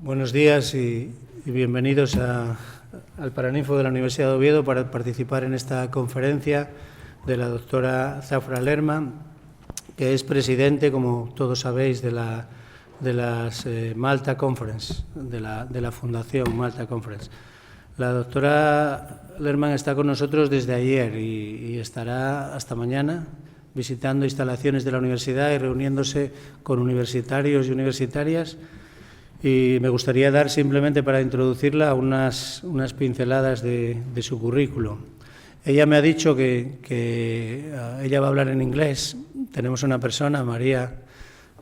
Buenos días y bienvenidos al Paraninfo de la Universidad de Oviedo para participar en esta conferencia de la doctora Zafra Lerman, que es presidente, como todos sabéis, de las Malta Conference, de la Fundación Malta Conference. La doctora Lerman está con nosotros desde ayer y estará hasta mañana visitando instalaciones de la universidad y reuniéndose con universitarios y universitarias. Y me gustaría dar simplemente para introducirla unas pinceladas de su currículum. Ella me ha dicho que ella va a hablar en inglés. Tenemos una persona,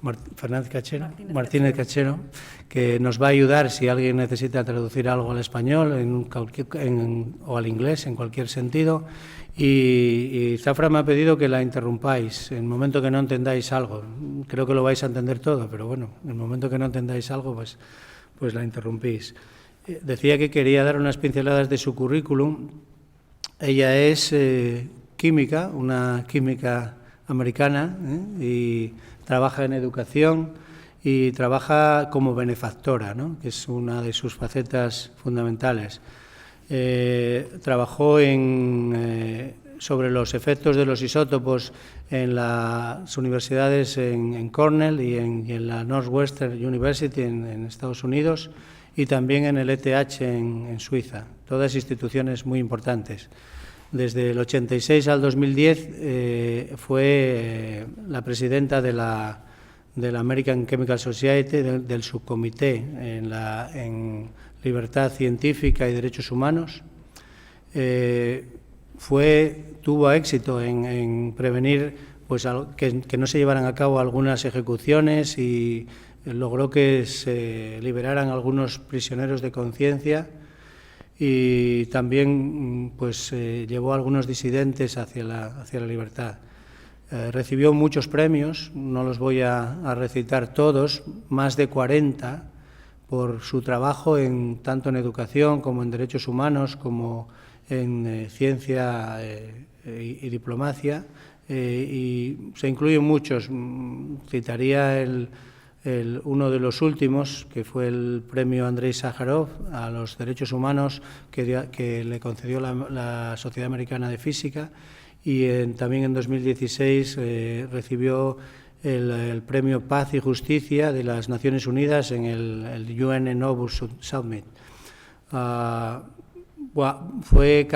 Martínez Cachero, que nos va a ayudar si alguien necesita traducir algo al español o al inglés, en cualquier sentido. Y Zafra me ha pedido que la interrumpáis en el momento que no entendáis algo. Creo que lo vais a entender todo, pero bueno, en el momento que no entendáis algo, pues la interrumpís. Decía que quería dar unas pinceladas de su currículum. Ella es química, una química americana, y trabaja en educación y trabaja como benefactora, ¿no?, que es una de sus facetas fundamentales. Trabajó sobre los efectos de los isótopos en las universidades en Cornell y en la Northwestern University en Estados Unidos, y también en el ETH en Suiza, todas instituciones muy importantes. Desde el 86 al 2010 fue la presidenta de la American Chemical Society, del subcomité en libertad científica y derechos humanos. Tuvo éxito en prevenir que no se llevaran a cabo algunas ejecuciones y logró que se liberaran algunos prisioneros de conciencia, y también llevó a algunos disidentes hacia la libertad. Recibió muchos premios, no los voy a recitar todos, más de 40, por su trabajo tanto en educación como en derechos humanos, como en ciencia y diplomacia, y se incluyen muchos. Citaría uno de los últimos, que fue el premio Andrei Sájarov a los derechos humanos que le concedió la Sociedad Americana de Física, y también en 2016 recibió el premio Paz y Justicia de las Naciones Unidas en el UN Novus Summit. Fue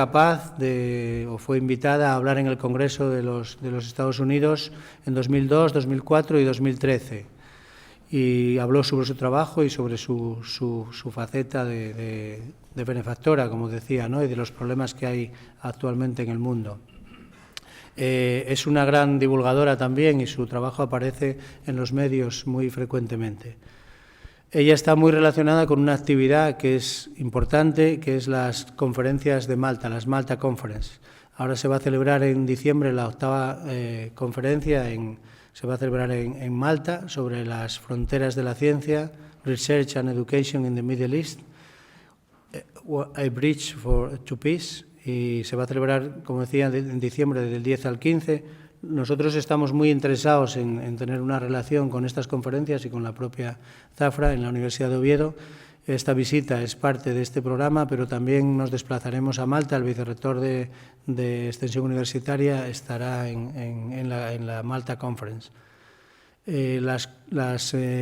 fue invitada a hablar en el Congreso de los Estados Unidos en 2002, 2004 y 2013. Y habló sobre su trabajo y sobre su faceta de benefactora, como decía, ¿no?, y de los problemas que hay actualmente en el mundo. Es una gran divulgadora también, y su trabajo aparece en los medios muy frecuentemente. Ella está muy relacionada con una actividad que es importante, que es las conferencias de Malta, las Malta Conference. Ahora se va a celebrar en diciembre la 8ª conferencia, se va a celebrar en Malta, sobre las fronteras de la ciencia, Research and Education in the Middle East, a Bridge to Peace, y se va a celebrar, como decía, en diciembre, del 10 al 15. Nosotros estamos muy interesados en tener una relación con estas conferencias y con la propia Zafra en la Universidad de Oviedo. Esta visita es parte de este programa, pero también nos desplazaremos a Malta. El vicerrector de Extensión Universitaria estará en la Malta Conference. Estas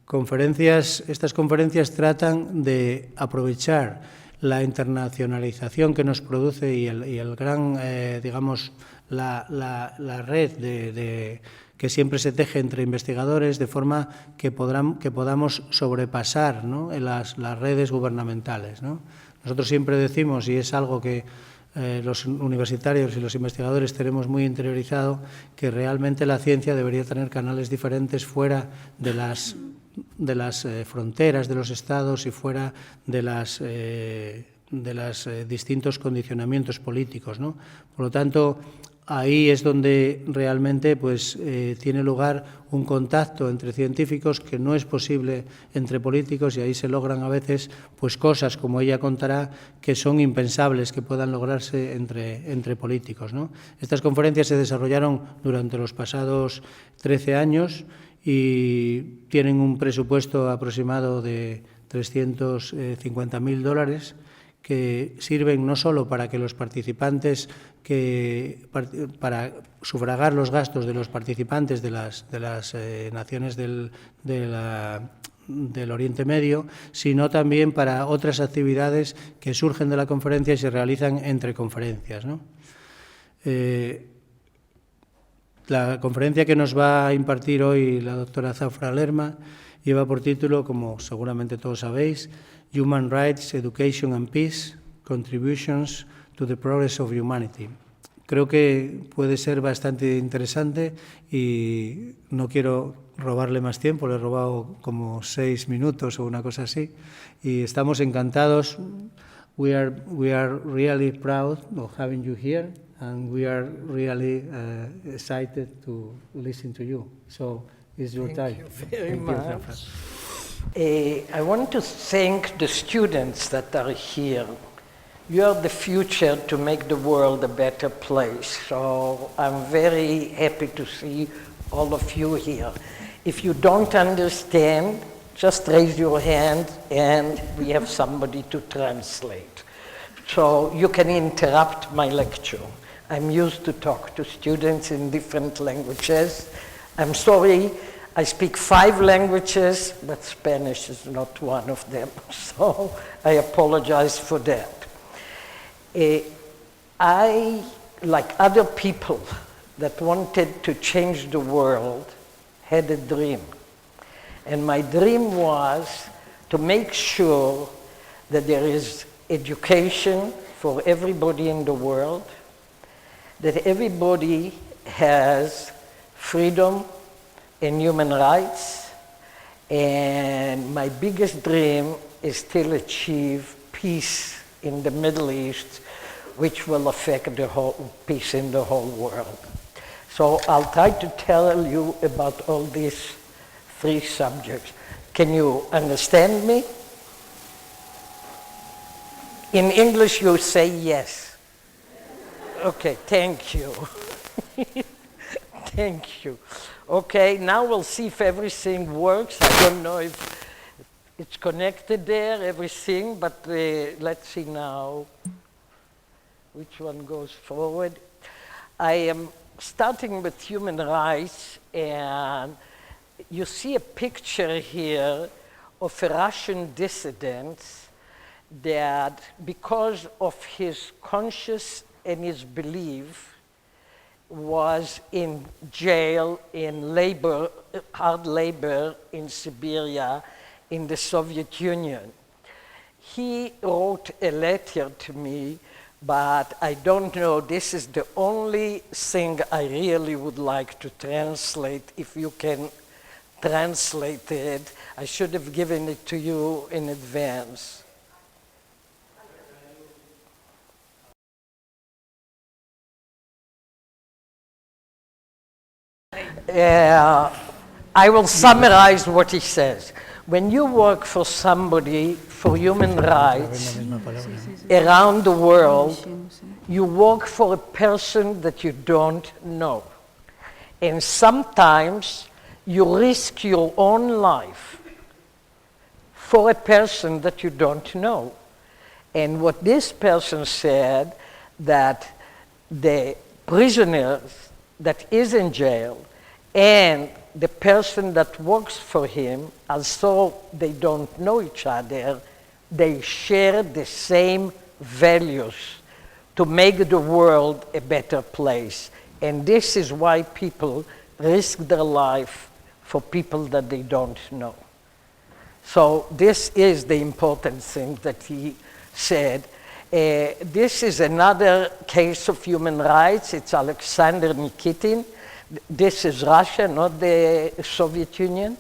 conferencias tratan de aprovechar la internacionalización que nos produce y el gran, la red que siempre se teje entre investigadores, de forma que podamos sobrepasar, ¿no?, las redes gubernamentales, ¿no? Nosotros siempre decimos, y es algo que los universitarios y los investigadores tenemos muy interiorizado, que realmente la ciencia debería tener canales diferentes fuera de las fronteras de los estados y fuera de los distintos condicionamientos políticos, ¿no? Por lo tanto, ahí es donde realmente tiene lugar un contacto entre científicos que no es posible entre políticos, y ahí se logran a veces cosas, como ella contará, que son impensables que puedan lograrse entre políticos, ¿no? Estas conferencias se desarrollaron durante los pasados 13 años y tienen un presupuesto aproximado de $350.000 que sirven no solo para que los participantes, para sufragar los gastos de los participantes de las naciones del Oriente Medio, sino también para otras actividades que surgen de la conferencia y se realizan entre conferencias, ¿no? La conferencia que nos va a impartir hoy la doctora Zafra Lerman lleva por título, como seguramente todos sabéis, Human Rights, Education and Peace, Contributions to the Progress of Humanity. Creo que puede ser bastante interesante y no quiero robarle más tiempo, le he robado como 6 minutos o una cosa así, y estamos encantados. We are really proud of having you here, and we are really excited to listen to you. So it's your time. Thank you very much. I want to thank the students that are here. You are the future to make the world a better place. So I'm very happy to see all of you here. If you don't understand, just raise your hand and we have somebody to translate. So you can interrupt my lecture. I'm used to talk to students in different languages. I'm sorry, I speak 5 languages, but Spanish is not one of them. So I apologize for that. I, like other people that wanted to change the world, had a dream. And my dream was to make sure that there is education for everybody in the world, that everybody has freedom and human rights, and my biggest dream is still achieve peace in the Middle East, which will affect the whole peace in the whole world. So I'll try to tell you about all these 3 subjects. Can you understand me? In English, you say yes. Okay, thank you. Thank you. Okay, now we'll see if everything works. I don't know if it's connected there, everything, but let's see now which one goes forward. I am starting with human rights, and you see a picture here of a Russian dissident that, because of his conscience and his belief, was in jail in labor, hard labor in Siberia in the Soviet Union. He wrote a letter to me, but I don't know, this is the only thing I really would like to translate. If you can translate it, I should have given it to you in advance. I will summarize what he says. When you work for somebody for human rights around the world, you work for a person that you don't know. And sometimes you risk your own life for a person that you don't know. And what this person said, that the prisoner that is in jail and the person that works for him, although they don't know each other, they share the same values to make the world a better place. And this is why people risk their life for people that they don't know. So this is the important thing that he said. This is another case of human rights. It's Alexander Nikitin. This is Russia, not the Soviet Union.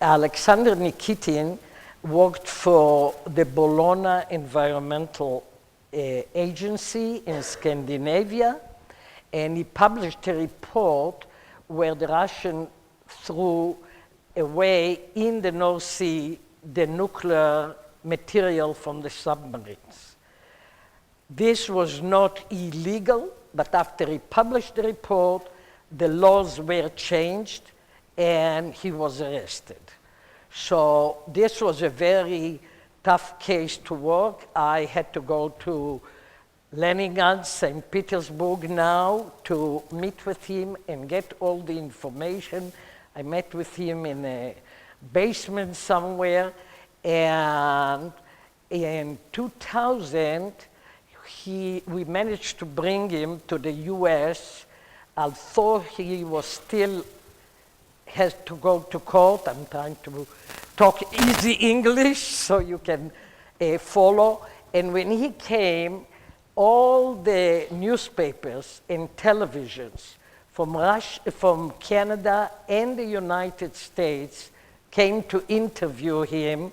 Alexander Nikitin worked for the Bologna Environmental Agency in Scandinavia, and he published a report where the Russians threw away in the North Sea the nuclear material from the submarines. This was not illegal, but after he published the report, the laws were changed, and he was arrested. So this was a very tough case to work. I had to go to Leningrad, St. Petersburg now to meet with him and get all the information. I met with him in a basement somewhere, and in 2000, we managed to bring him to the US, although he was still has to go to court. I'm trying to talk easy English so you can follow. And when he came, all the newspapers and televisions from Canada and the United States came to interview him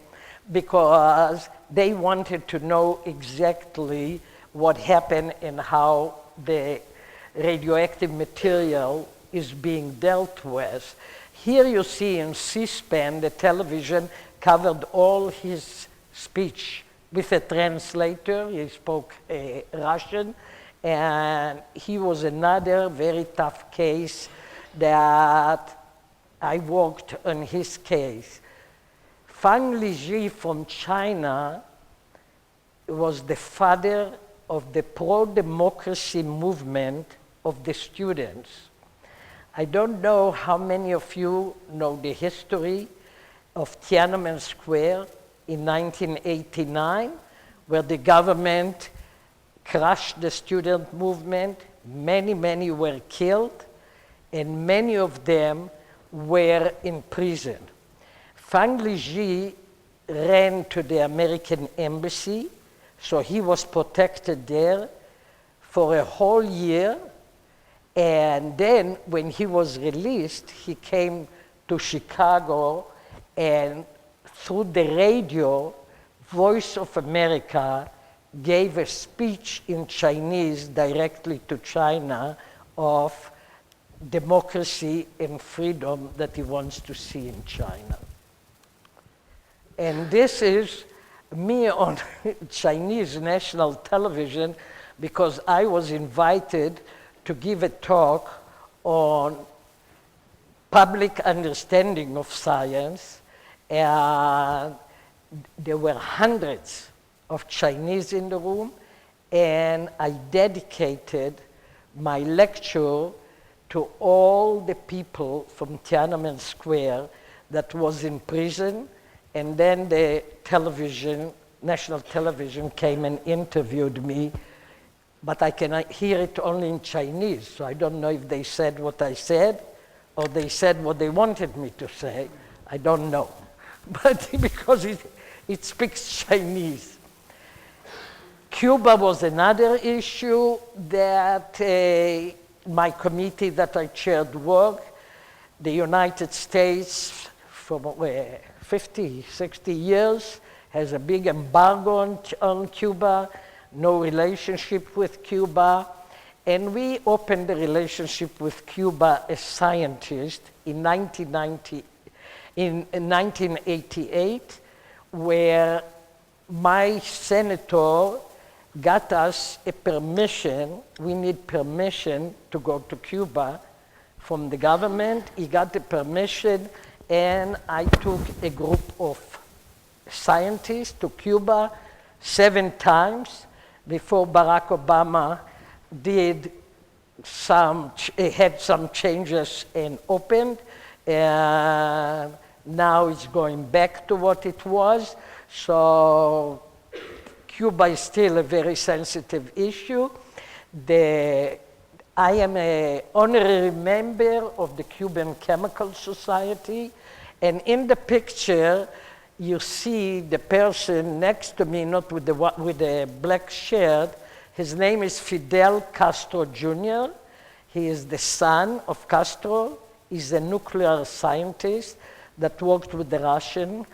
because they wanted to know exactly what happened and how the radioactive material is being dealt with. Here you see in C-SPAN, the television covered all his speech with a translator. He spoke Russian, and he was another very tough case that I worked on his case. Fang Liji from China was the father of the pro-democracy movement of the students. I don't know how many of you know the history of Tiananmen Square in 1989, where the government crushed the student movement. Many were killed, and many of them were in prison. Fang Liji ran to the American embassy, so he was protected there for a whole year. And then when he was released, he came to Chicago, and through the radio, Voice of America gave a speech in Chinese directly to China of democracy and freedom that he wants to see in China. And this is me on Chinese national television because I was invited to give a talk on public understanding of science, and there were hundreds of Chinese in the room, and I dedicated my lecture to all the people from Tiananmen Square that was in prison, and then the television, national television, came and interviewed me, but I can hear it only in Chinese, so I don't know if they said what I said or they said what they wanted me to say. I don't know, but because it speaks Chinese. Cuba was another issue that my committee that I chaired worked. The United States, for 50, 60 years, has a big embargo on Cuba, no relationship with Cuba. And we opened the relationship with Cuba as scientists in 1988, where my senator got us a permission. We need permission to go to Cuba from the government. He got the permission, and I took a group of scientists to Cuba 7 times before Barack Obama had some changes and opened, and now it's going back to what it was. So Cuba is still a very sensitive issue. I am an honorary member of the Cuban Chemical Society, and in the picture you see the person next to me, not with the black shirt. His name is Fidel Castro Jr. He is the son of Castro. He's a nuclear scientist that worked with the Russian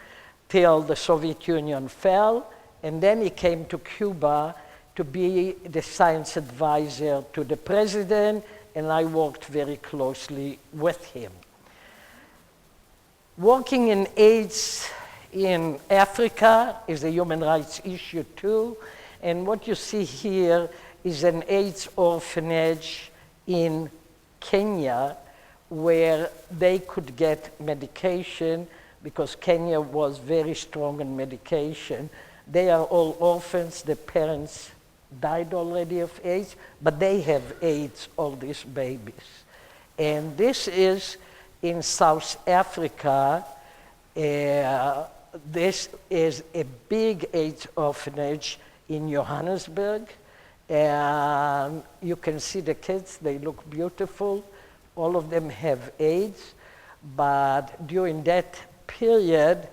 till the Soviet Union fell, and then he came to Cuba to be the science advisor to the president, and I worked very closely with him. Working in AIDS in Africa is a human rights issue too, and what you see here is an AIDS orphanage in Kenya, where they could get medication, because Kenya was very strong in medication. They are all orphans. The parents died already of AIDS, but they have AIDS, all these babies. And this is in South Africa. This is a big AIDS orphanage in Johannesburg. And you can see the kids, they look beautiful. All of them have AIDS, but during that period,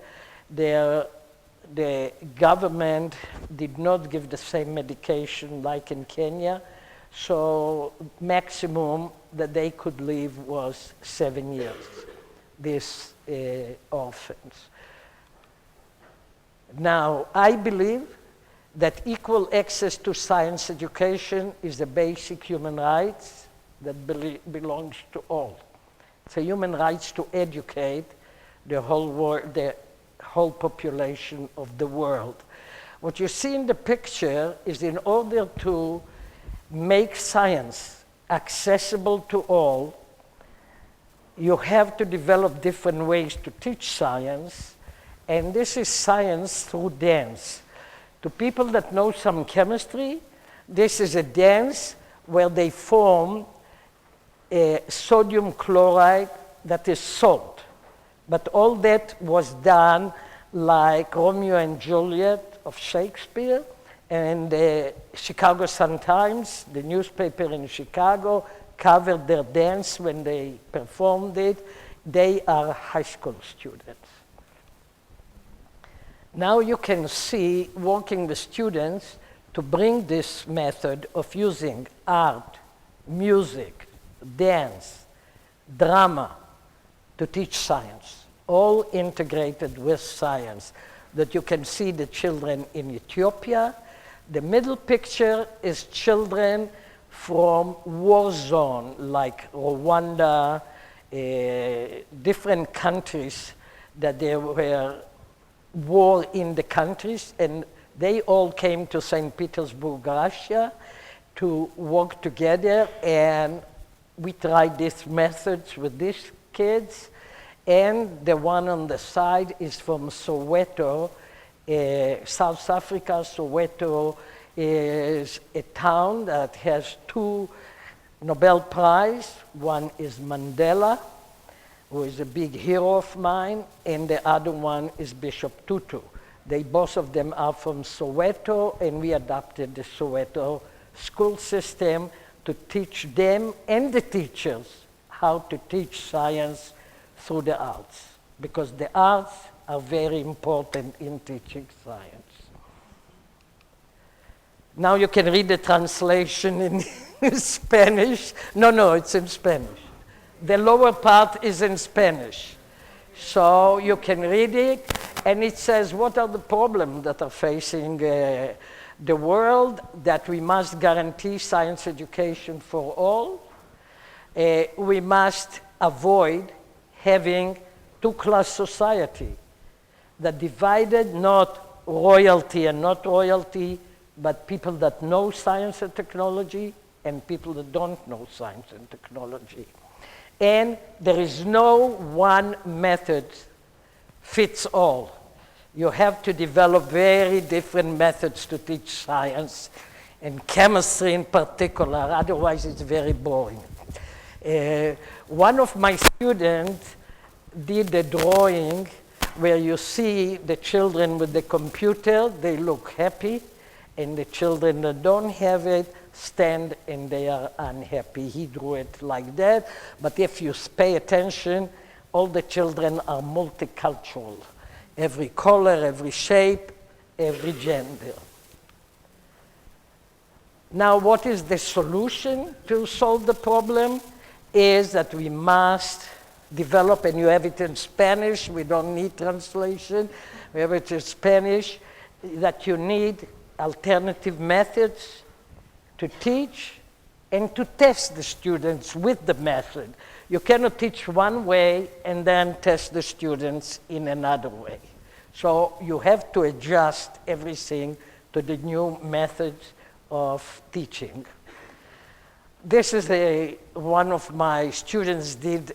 the government did not give the same medication like in Kenya, so maximum that they could live was 7 years, these orphans. Now, I believe that equal access to science education is a basic human right that belongs to all. It's a human right to educate the whole world, the whole population of the world. What you see in the picture is, in order to make science accessible to all, you have to develop different ways to teach science, and this is science through dance. To people that know some chemistry, this is a dance where they form a sodium chloride that is salt. But all that was done like Romeo and Juliet of Shakespeare, and the Chicago Sun-Times, the newspaper in Chicago, covered their dance when they performed it. They are high school students. Now you can see, working with students, to bring this method of using art, music, dance, drama, to teach science, all integrated with science, that you can see the children in Ethiopia. The middle picture is children from war zone, like Rwanda, different countries that there were war in the countries, and they all came to St. Petersburg, Russia, to work together, and we tried these methods with these kids. And the one on the side is from Soweto, South Africa. Soweto is a town that has 2 Nobel Prizes. One is Mandela, who is a big hero of mine, and the other one is Bishop Tutu. Both of them are from Soweto, and we adopted the Soweto school system to teach them and the teachers how to teach science through the arts, because the arts are very important in teaching science. Now you can read the translation in Spanish. No, it's in Spanish. The lower part is in Spanish. So you can read it, and it says what are the problems that are facing the world, that we must guarantee science education for all. We must avoid having 2-class society that divided not royalty and not royalty, but people that know science and technology and people that don't know science and technology. And there is no one method fits all. You have to develop very different methods to teach science, and chemistry in particular, otherwise it's very boring. One of my students did a drawing where you see the children with the computer, they look happy, and the children that don't have it stand and they are unhappy. He drew it like that, but if you pay attention, all the children are multicultural. Every color, every shape, every gender. Now, what is the solution to solve the problem? Is that we must develop, and you have it in Spanish, we don't need translation, we have it in Spanish, that you need alternative methods to teach and to test the students with the method. You cannot teach one way and then test the students in another way. So you have to adjust everything to the new methods of teaching. This is one of my students did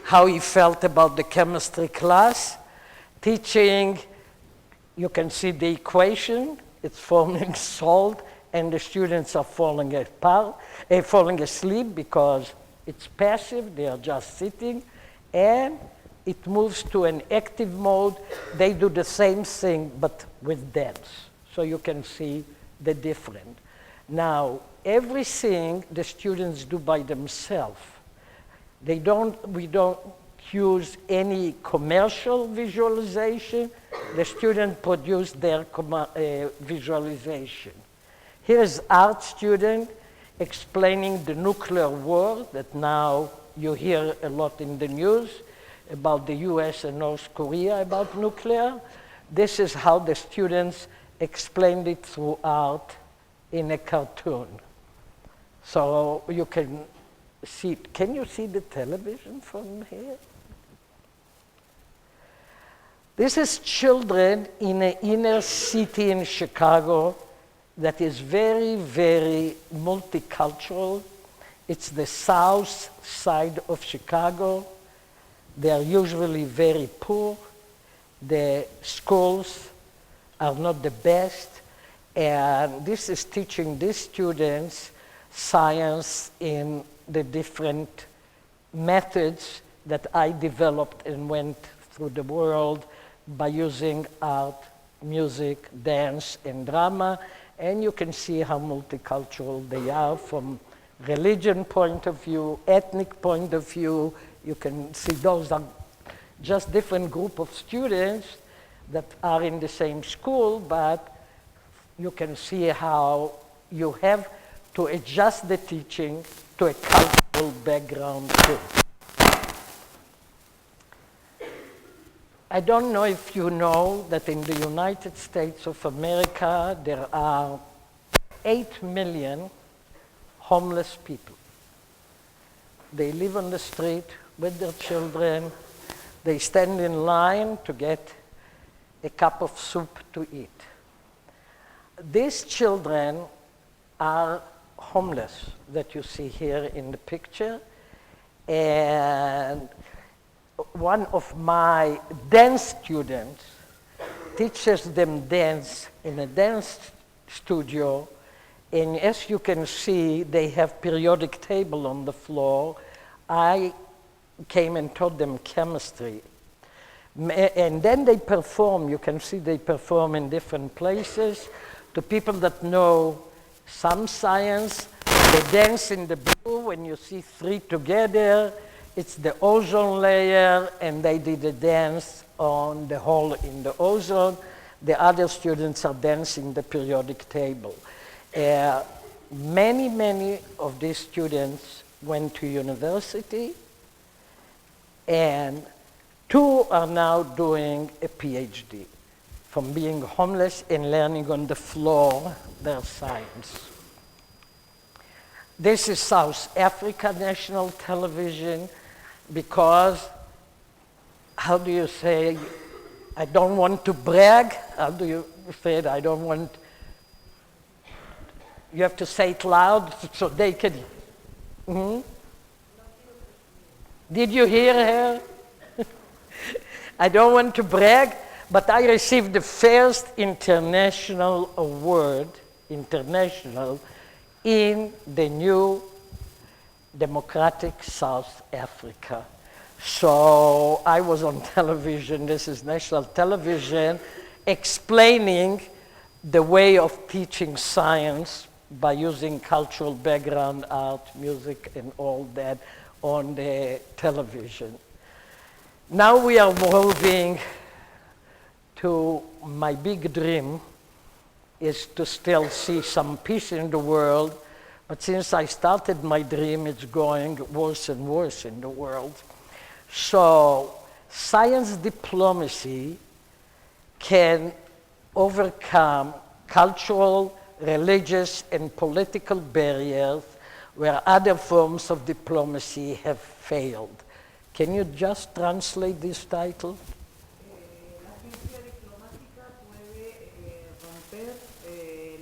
how he felt about the chemistry class. Teaching, you can see the equation, it's forming salt, and the students are falling asleep because it's passive, they are just sitting, and it moves to an active mode. They do the same thing, but with dance. So you can see the difference. Now, everything the students do by themselves. We don't use any commercial visualization. The students produce their visualization. Here's art student explaining the nuclear war that now you hear a lot in the news about the US and North Korea about nuclear. This is how the students explained it through art in a cartoon. So you can see, can you see the television from here? This is children in an inner city in Chicago that is very, very multicultural. It's the south side of Chicago. They are usually very poor. The schools are not the best. And this is teaching these students science in the different methods that I developed and went through the world by using art, music, dance, and drama. And you can see how multicultural they are from religion point of view, ethnic point of view. You can see those are just different group of students that are in the same school, but you can see how you have to adjust the teaching to a cultural background too. I don't know if you know that in the United States of America there are 8 million homeless people. They live on the street with their children. They stand in line to get a cup of soup to eat. These children are homeless that you see here in the picture. And one of my dance students teaches them dance in a dance studio. And as you can see, they have periodic table on the floor. I came and taught them chemistry. And then they perform. You can see they perform in different places. To people that know some science, they dance in the blue. When you see 3 together, it's the ozone layer, and they did a dance on the hole in the ozone. The other students are dancing the periodic table. Many of these students went to university, and 2 are now doing a PhD from being homeless and learning on the floor their science. This is South Africa National Television because, how do you say, I don't want to brag. How do you say it? I don't want, you have to say it loud so they can. Mm-hmm. Did you hear her? I don't want to brag, but I received the first international award, international, in the new democratic South Africa. So I was on television, this is national television, explaining the way of teaching science by using cultural background, art, music, and all that on the television. Now we are moving to my big dream is to still see some peace in the world, but since I started my dream, it's going worse and worse in the world. So science diplomacy can overcome cultural, religious, and political barriers where other forms of diplomacy have failed. Can you just translate this title? La ciencia diplomática puede romper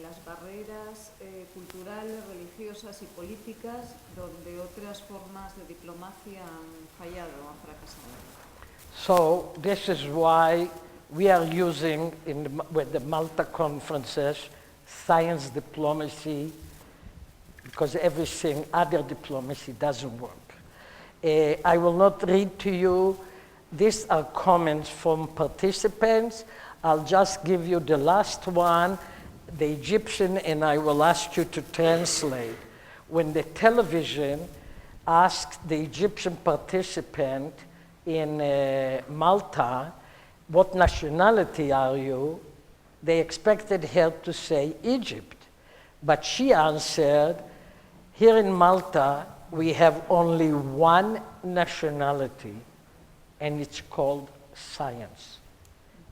las barreras culturales, religiosas religiosas y políticas donde otras formas de diplomacia han fallado, han fracasado. So this is why we are using with the Malta conferences science diplomacy, because everything other diplomacy doesn't work. I will not read to you. These are comments from participants. I'll just give you the last one, the Egyptian, and I will ask you to translate. When the television asked the Egyptian participant in Malta, what nationality are you? They expected her to say Egypt. But she answered, here in Malta, we have only one nationality, and it's called science.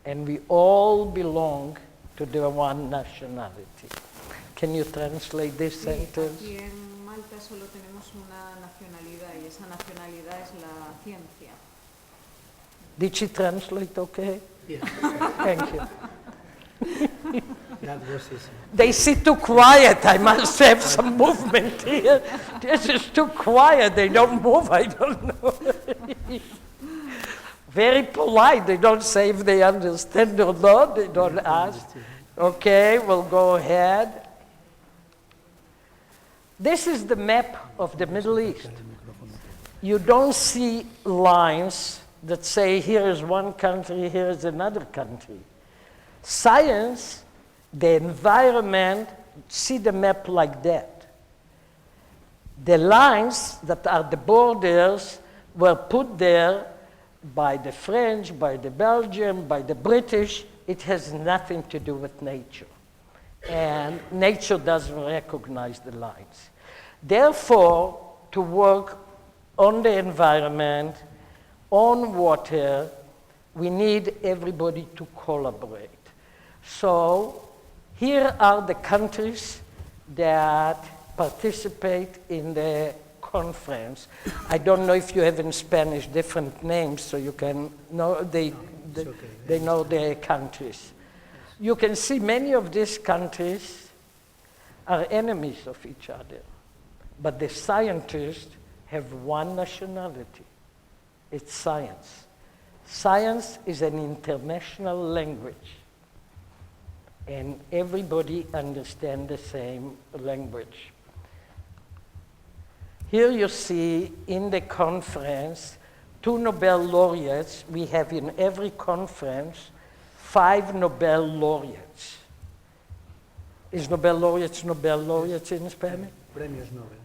And we all belong to the one nationality. Can you translate this sentence? Aquí en Malta solo tenemos una nacionalidad y esa nacionalidad es la ciencia. Did she translate okay? Yeah, Thank you. that was easy. They sit too quiet. I must have some movement here. This is too quiet. They don't move. I don't know. Very polite. They don't say if they understand or not. They don't ask. Okay, we'll go ahead. This is the map of the Middle East. You don't see lines that say here is one country, here is another country. Science, the environment, see the map like that. The lines that are the borders were put there by the French, by the Belgian, by the British. It has nothing to do with nature. And nature doesn't recognize the lines. Therefore, to work on the environment, on water, we need everybody to collaborate. So here are the countries that participate in the conference. I don't know if you have in Spanish different names, so you can know they know the countries. You can see many of these countries are enemies of each other, but the scientists have one nationality. It's science. Science is an international language, and everybody understands the same language. Here you see in the conference 2 Nobel laureates. We have in every conference 5 Nobel laureates. Is Nobel laureates in Spanish? Premios Nobel.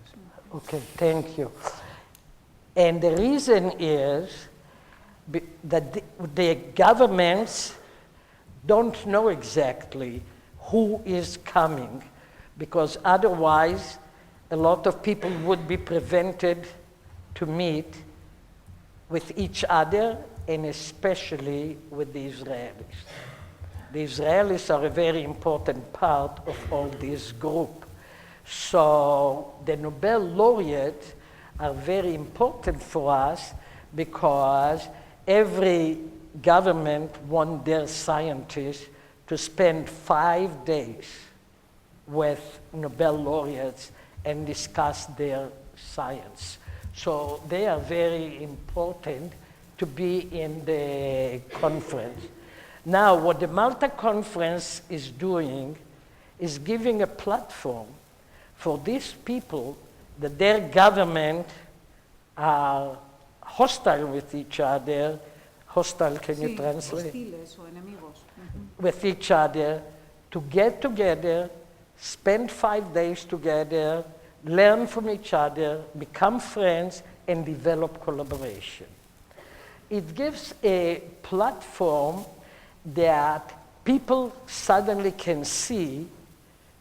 Okay, thank you. And the reason is that the governments don't know exactly who is coming, because otherwise a lot of people would be prevented to meet with each other, and especially with the Israelis. The Israelis are a very important part of all this group. So the Nobel laureates are very important for us, because every government wants their scientists to spend 5 days with Nobel laureates and discuss their science. So they are very important to be in the conference. Now, what the Malta conference is doing is giving a platform for these people that their government are hostile with each other. Hostile, can you translate? Hostiles o enemigos. With each other, to get together, spend 5 days together, learn from each other, become friends, and develop collaboration. It gives a platform that people suddenly can see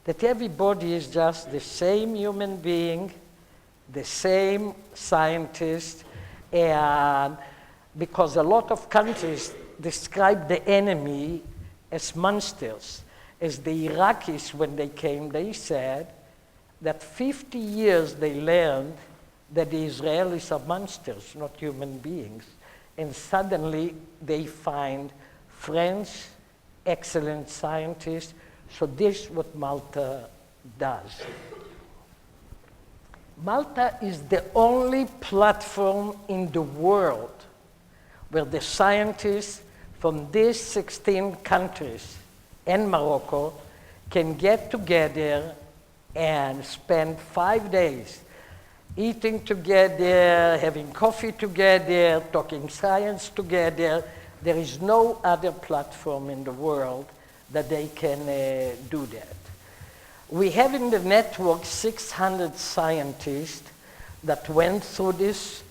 that everybody is just the same human being, the same scientist, and because a lot of countries describe the enemy as monsters. As the Iraqis, when they came, they said that 50 years they learned that the Israelis are monsters, not human beings. And suddenly they find friends, excellent scientists. So this is what Malta does. Malta is the only platform in the world where the scientists from these 16 countries and Morocco can get together and spend 5 days eating together, having coffee together, talking science together. There is no other platform in the world that they can do that. We have in the network 600 scientists that went through these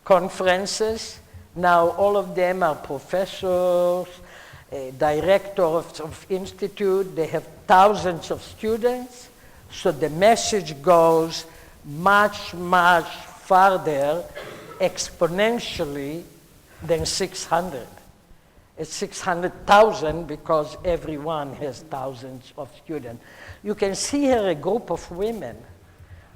conferences. Now all of them are professors, directors of institute. They have thousands of students. So the message goes much, much farther exponentially than 600. It's 600,000 because everyone has thousands of students. You can see here a group of women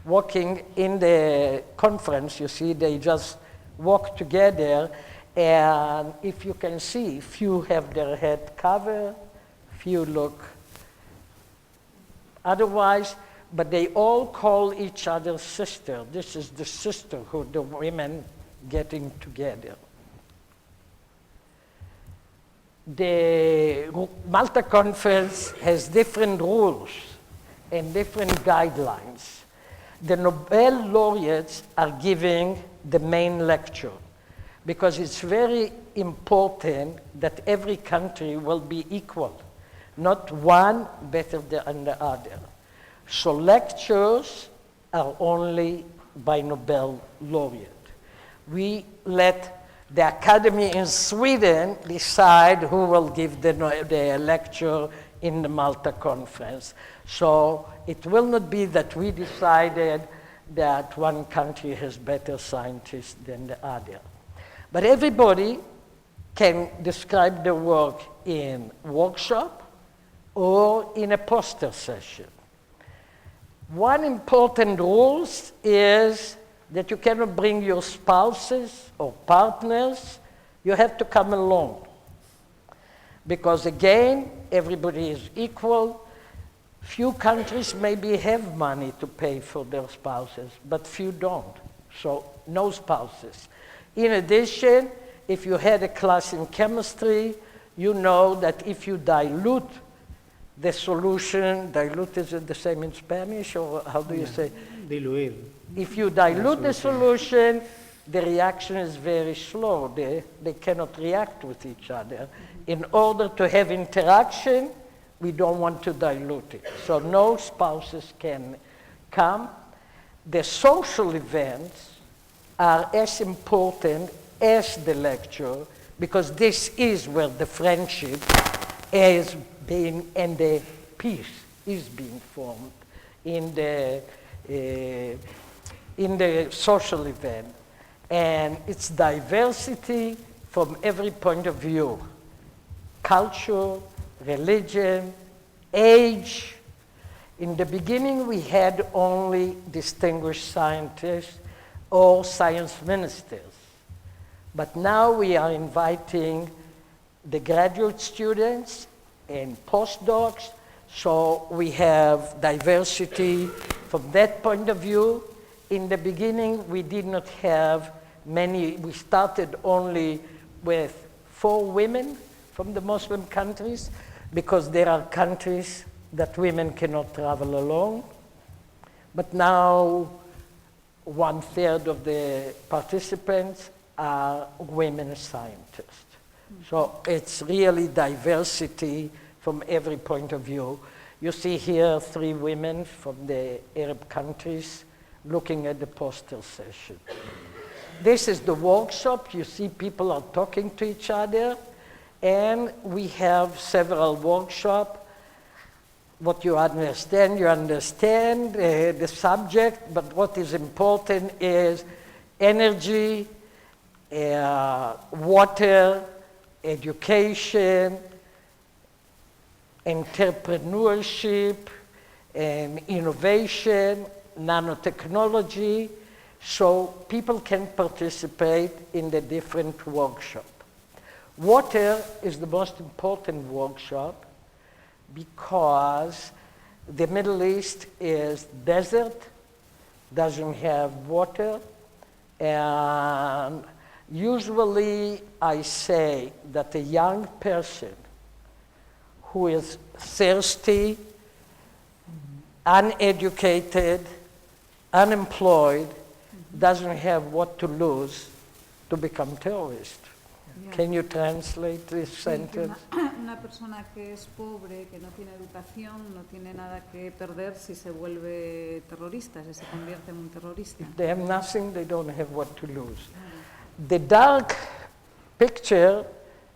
walking in the conference. You see, they just walk together, and if you can see, few have their head covered, few look otherwise, but they all call each other sister. This is the sisterhood, the women getting together. The Malta Conference has different rules and different guidelines. The Nobel laureates are giving the main lecture because it's very important that every country will be equal, not one better than the other. So lectures are only by Nobel laureate. We let the Academy in Sweden decide who will give the lecture in the Malta Conference. So it will not be that we decided that one country has better scientists than the other. But everybody can describe their work in workshop or in a poster session. One important rule is that you cannot bring your spouses or partners. You have to come alone. Because again, everybody is equal. Few countries maybe have money to pay for their spouses, but few don't. So no spouses. In addition, if you had a class in chemistry, you know that if you dilute the solution, dilute is it the same in Spanish, or how do you say? Diluir. If you dilute the solution, the reaction is very slow. They cannot react with each other. In order to have interaction, we don't want to dilute it. So no spouses can come. The social events are as important as the lecture because this is where the friendship is being and the peace is being formed in the social event. And it's diversity from every point of view. Culture, religion, age. In the beginning, we had only distinguished scientists or science ministers. But now we are inviting the graduate students and postdocs, so we have diversity from that point of view. In the beginning, we did not have many. We started only with 4 women from the Muslim countries because there are countries that women cannot travel alone. But now 1/3 of the participants are women scientists. So it's really diversity from every point of view. You see here 3 women from the Arab countries looking at the poster session. This is the workshop. You see people are talking to each other, and we have several workshops. What you understand the subject, but what is important is energy, water, education, entrepreneurship, and innovation, nanotechnology, so people can participate in the different workshops. Water is the most important workshop because the Middle East is desert, doesn't have water. And usually I say that a young person who is thirsty, uneducated, unemployed, doesn't have what to lose to become terrorist. Yeah. Can you translate this Sí, que sentence? una persona que es pobre, que no tiene educación, no tiene nada que perder si se vuelve terrorista, si se convierte en un terrorista. If they have nothing, they don't have what to lose. The dark picture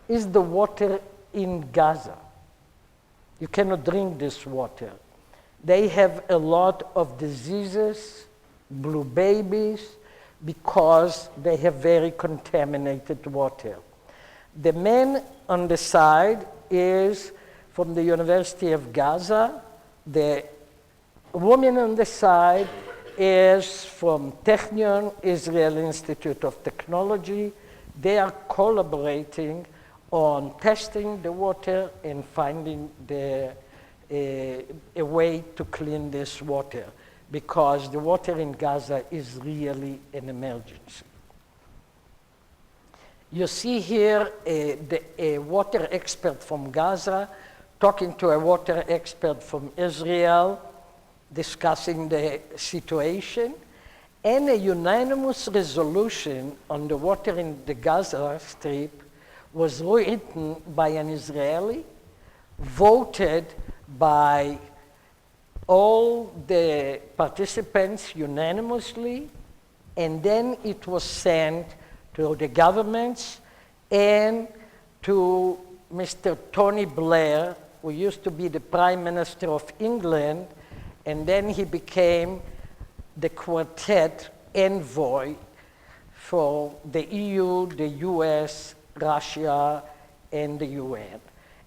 is the water in Gaza. You cannot drink this water. They have a lot of diseases, blue babies, because they have very contaminated water. The man on the side is from the University of Gaza. The woman on the side is from Technion, Israel Institute of Technology. They are collaborating on testing the water and finding a way to clean this water, because the water in Gaza is really an emergency. You see here a water expert from Gaza talking to a water expert from Israel, discussing the situation, and a unanimous resolution on the water in the Gaza Strip was written by an Israeli, voted by all the participants unanimously, and then it was sent to the governments and to Mr. Tony Blair, who used to be the Prime Minister of England, and then he became the quartet envoy for the EU, the US, Russia, and the UN.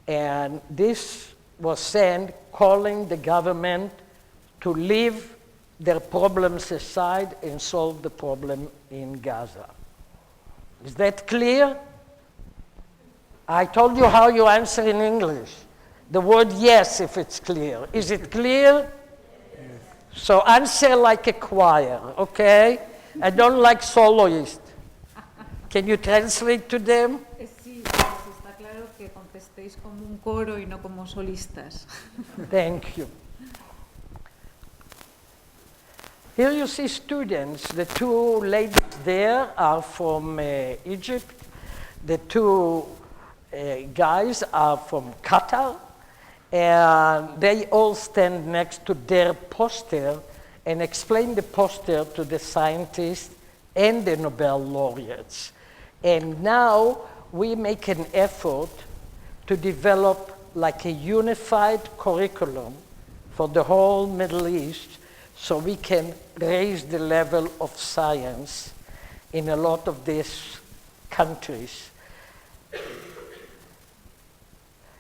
And this was sent calling the government to leave their problems aside and solve the problem in Gaza. Is that clear? I told you how you answer in English. The word yes if it's clear. Is it clear? Yes. So answer like a choir, okay? I don't like soloist. Can you translate to them? Sí, está claro que contestéis como un coro y no como solistas. Thank you. Here you see students. The two ladies there are from Egypt. The two guys are from Qatar. And they all stand next to their poster and explain the poster to the scientists and the Nobel laureates. And now we make an effort to develop like a unified curriculum for the whole Middle East, so we can raise the level of science in a lot of these countries.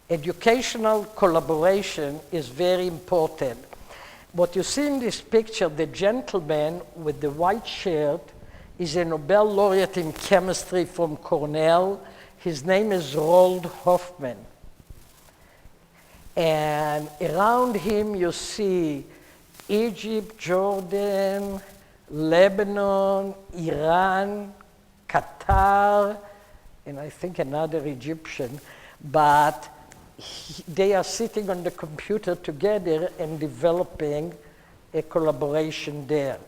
Educational collaboration is very important. What you see in this picture, the gentleman with the white shirt is a Nobel laureate in chemistry from Cornell. His name is Roald Hoffman. And around him you see Egypt, Jordan, Lebanon, Iran, Qatar, and I think another Egyptian, but they are sitting on the computer together and developing a collaboration there.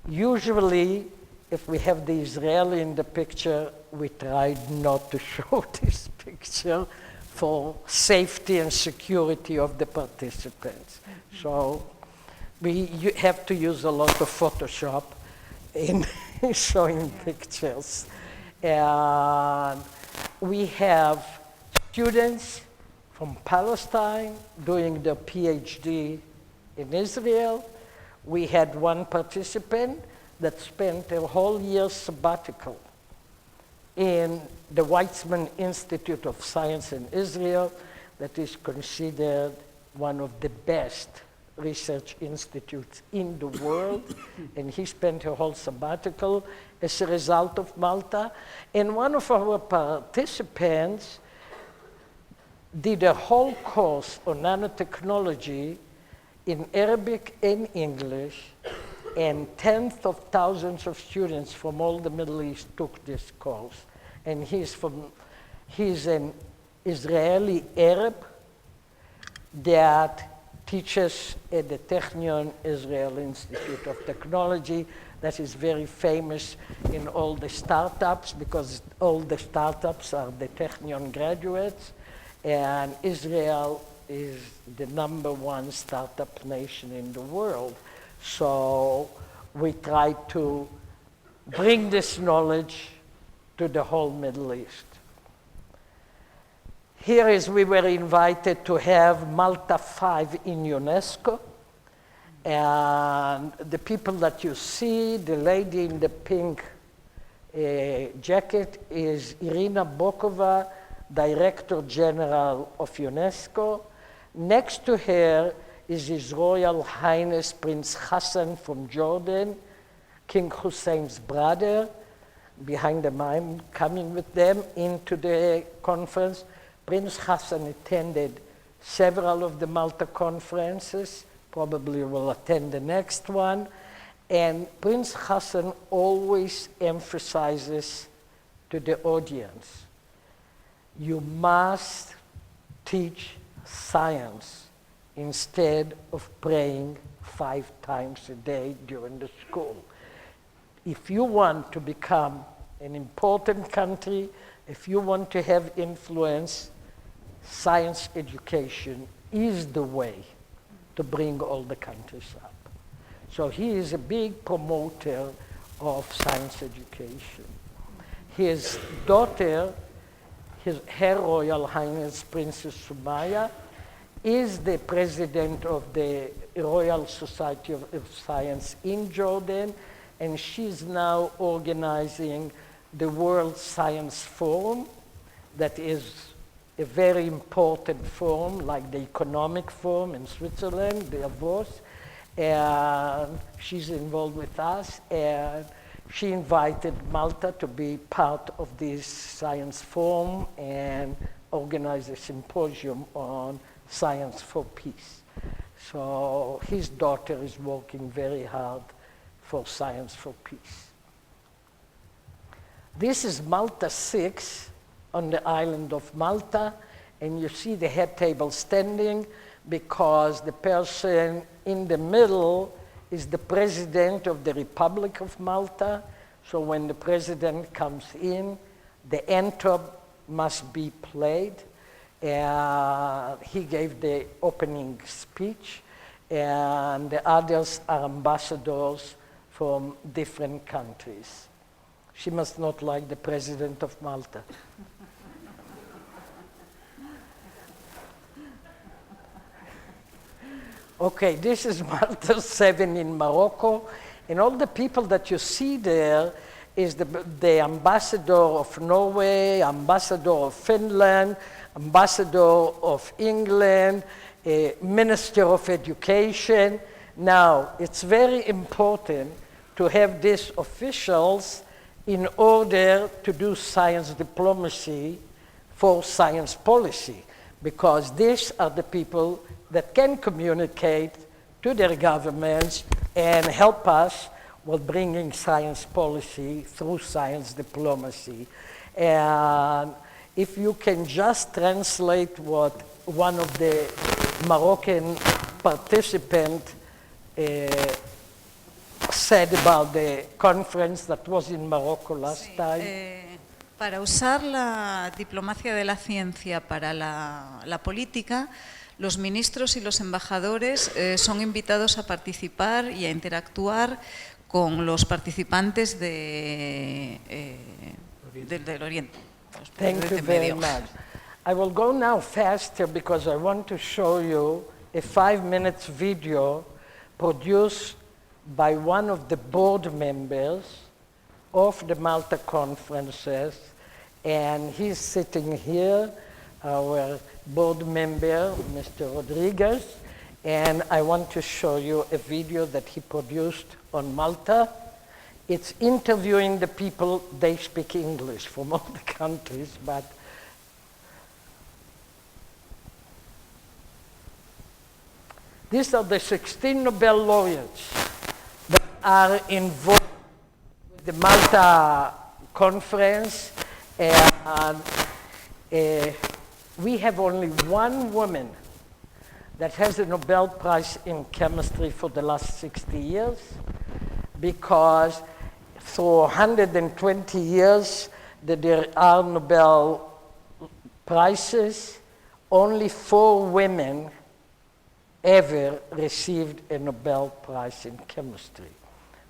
Usually, if we have the Israeli in the picture, we try not to show this picture for safety and security of the participants. So we have to use a lot of Photoshop in showing pictures. And we have students from Palestine doing their PhD in Israel. We had one participant that spent a whole year sabbatical in the Weizmann Institute of Science in Israel, that is considered one of the best research institutes in the world. And he spent a whole sabbatical as a result of Malta. And one of our participants did a whole course on nanotechnology in Arabic and English and tens of thousands of students from all the Middle East took this course. And he's an Israeli Arab that teaches at the Technion Israel Institute of Technology, that is very famous in all the startups, because all the startups are the Technion graduates, and Israel is the #1 startup nation in the world. So we try to bring this knowledge to the whole Middle East. Here is, we were invited to have Malta 5 in UNESCO. And the people that you see, the lady in the pink jacket is Irina Bokova, Director General of UNESCO. Next to her is His Royal Highness Prince Hassan from Jordan, King Hussein's brother. Behind them, I'm coming with them into the conference. Prince Hassan attended several of the Malta conferences, probably will attend the next one. And Prince Hassan always emphasizes to the audience, you must teach science instead of praying 5 times a day during the school. If you want to become an important country, if you want to have influence, science education is the way to bring all the countries up. So he is a big promoter of science education. His daughter, Her Royal Highness Princess Sumaya, is the president of the Royal Society of Science in Jordan, and she's now organizing the World Science Forum, that is a very important forum, like the Economic Forum in Switzerland, Davos, and she's involved with us, and she invited Malta to be part of this science forum and organize a symposium on science for peace. So his daughter is working very hard for science for peace. This is Malta 6 on the island of Malta, and you see the head table standing because the person in the middle is the president of the Republic of Malta. So when the president comes in, the anthem must be played. He gave the opening speech, and the others are ambassadors from different countries. She must not like the president of Malta. Okay, this is Malta 7 in Morocco, and all the people that you see there is the ambassador of Norway, ambassador of Finland, ambassador of England, minister of education. Now, it's very important to have these officials in order to do science diplomacy for science policy, because these are the people that can communicate to their governments and help us with bringing science policy through science diplomacy. And if you can just translate what one of the Moroccan participants said about the conference that was in Morocco last time. Para usar la diplomacia de la ciencia para la política, los ministros y los embajadores son invitados a participar y a interactuar con los participantes del Oriente. Thank you very much. I will go now faster because I want to show you a 5-minute video produced by one of the board members of the Malta conferences, and he's sitting here, our board member, Mr. Rodriguez, and I want to show you a video that he produced on Malta. It's interviewing the people, they speak English from all the countries, but these are the 16 Nobel laureates that are involved with the Malta conference, and we have only one woman that has a Nobel Prize in chemistry for the last 60 years, because through 120 years that there are Nobel Prizes, only 4 women ever received a Nobel Prize in chemistry.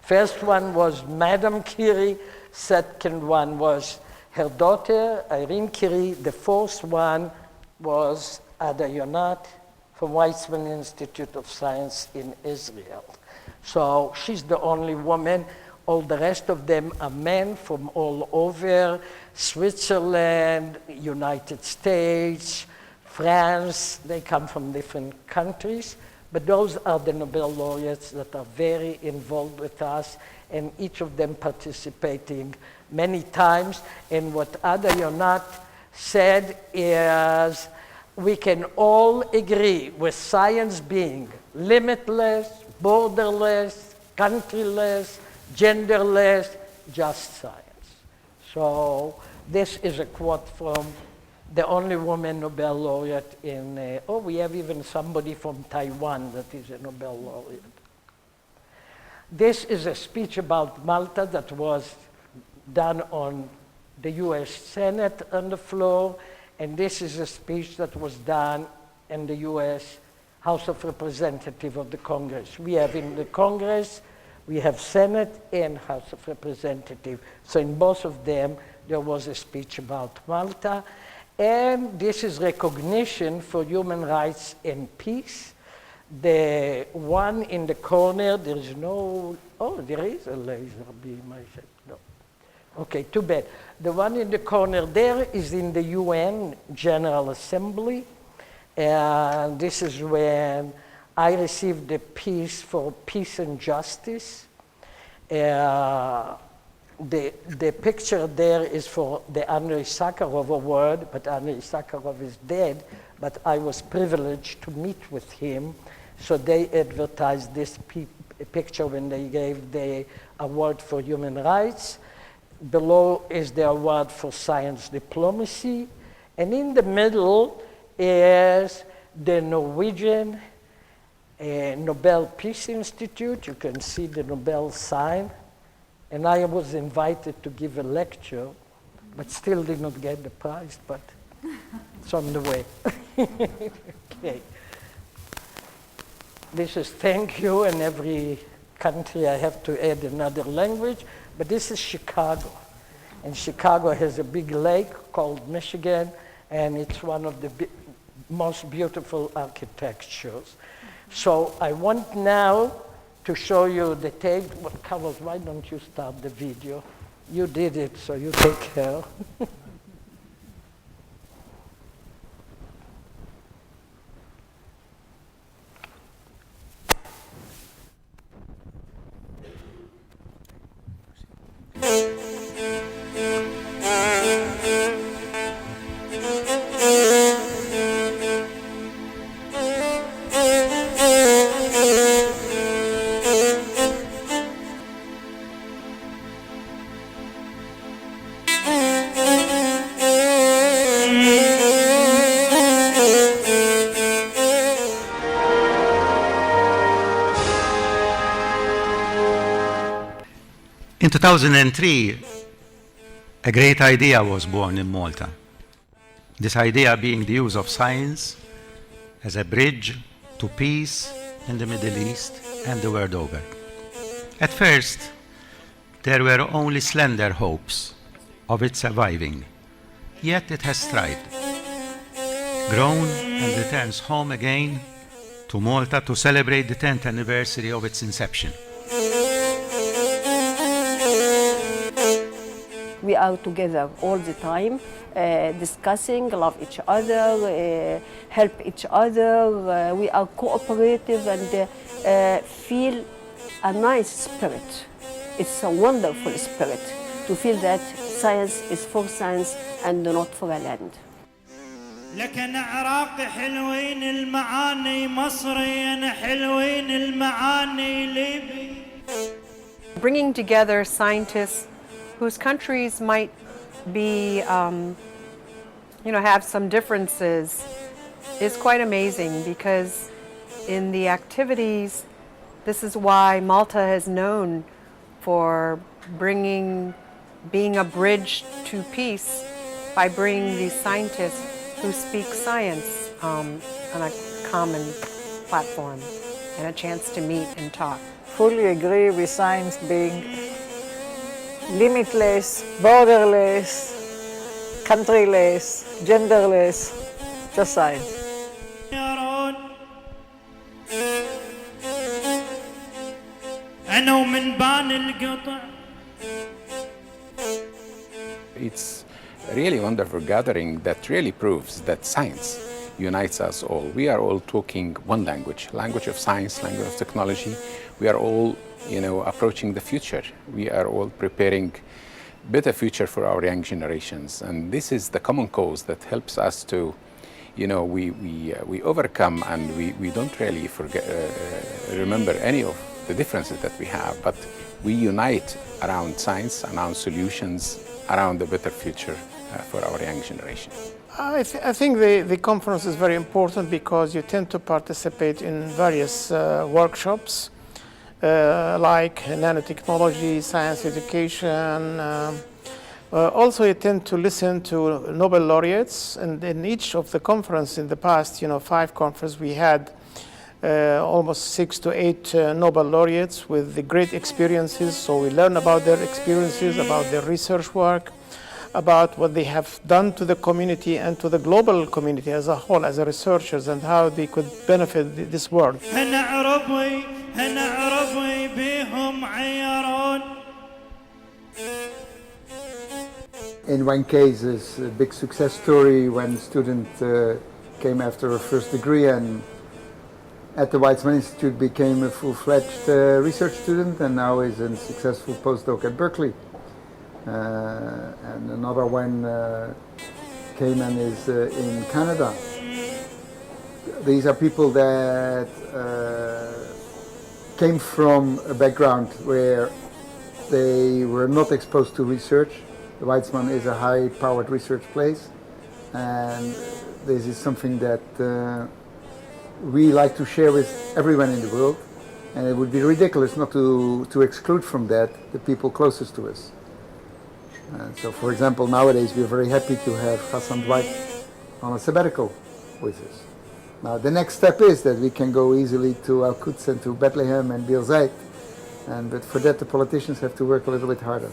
First one was Madame Curie, second one was her daughter, Irene Curie, the fourth one was Ada Yonat from Weizmann Institute of Science in Israel. So she's the only woman. All the rest of them are men from all over, Switzerland, United States, France. They come from different countries, but those are the Nobel laureates that are very involved with us, and each of them participating many times. And what Ada Yonat said is, we can all agree with science being limitless, borderless, countryless, genderless, just science. So this is a quote from the only woman Nobel laureate in, we have even somebody from Taiwan that is a Nobel laureate. This is a speech about Malta that was done on the US Senate on the floor, and this is a speech that was done in the US House of Representatives of the Congress. We have in the Congress, we have Senate and House of Representatives. So in both of them, there was a speech about Malta. And this is recognition for human rights and peace. The one in the corner, there is no, there is a laser beam, I said, no. Okay, too bad. The one in the corner there is in the UN General Assembly. And this is when I received the Peace for Peace and Justice. The picture there is for the Andrei Sakharov award, but Andrei Sakharov is dead, but I was privileged to meet with him. So they advertised this picture when they gave the award for human rights. Below is the award for science diplomacy. And in the middle is the Norwegian Nobel Peace Institute. You can see the Nobel sign. And I was invited to give a lecture, but still did not get the prize, but it's on the way. Okay. This is thank you, and every country I have to add another language, but this is Chicago. And Chicago has a big lake called Michigan, and it's one of the most beautiful architectures. So I want now to show you the tape. Carlos, why don't you start the video? You did it, so you take care. In 2003, a great idea was born in Malta. This idea being the use of science as a bridge to peace in the Middle East and the world over. At first, there were only slender hopes of it surviving, yet it has thrived, grown and returns home again to Malta to celebrate the 10th anniversary of its inception. We are together all the time, discussing, love each other, help each other. We are cooperative and feel a nice spirit. It's a wonderful spirit to feel that science is for science and not for a land. لكن عراقي حلوين المعاني، مصري حلوين المعاني، ليبي Bringing together scientists whose countries might be, have some differences is quite amazing, because in the activities, this is why Malta is known for being a bridge to peace by bringing these scientists who speak science on a common platform and a chance to meet and talk. Fully agree with science being limitless, borderless, countryless, genderless, just science. It's really wonderful gathering that really proves that science unites us all. We are all talking one language of science, language of technology. We are all, approaching the future. We are all preparing better future for our young generations. And this is the common cause that helps us to, we overcome, and we don't really remember any of the differences that we have, but we unite around science, around solutions, around a better future for our young generation. I think the conference is very important because you tend to participate in various workshops like nanotechnology, science education. Also, you tend to listen to Nobel laureates, and in each of the conference in the past, 5 conferences, we had almost 6 to 8 Nobel laureates with the great experiences. So we learn about their experiences, about their research work, about what they have done to the community and to the global community as a whole, as researchers, and how they could benefit this world. In one case, is a big success story when a student came after a first degree and at the Weizmann Institute became a full-fledged research student, and now is a successful postdoc at Berkeley. And another one came and is in Canada. These are people that came from a background where they were not exposed to research. The Weizmann is a high-powered research place, and this is something that we like to share with everyone in the world, and it would be ridiculous not to exclude from that the people closest to us. So, for example, nowadays we are very happy to have Hassan Dwight on a sabbatical with us. Now, the next step is that we can go easily to Al-Quds and to Bethlehem and Bir Zayt, but for that the politicians have to work a little bit harder.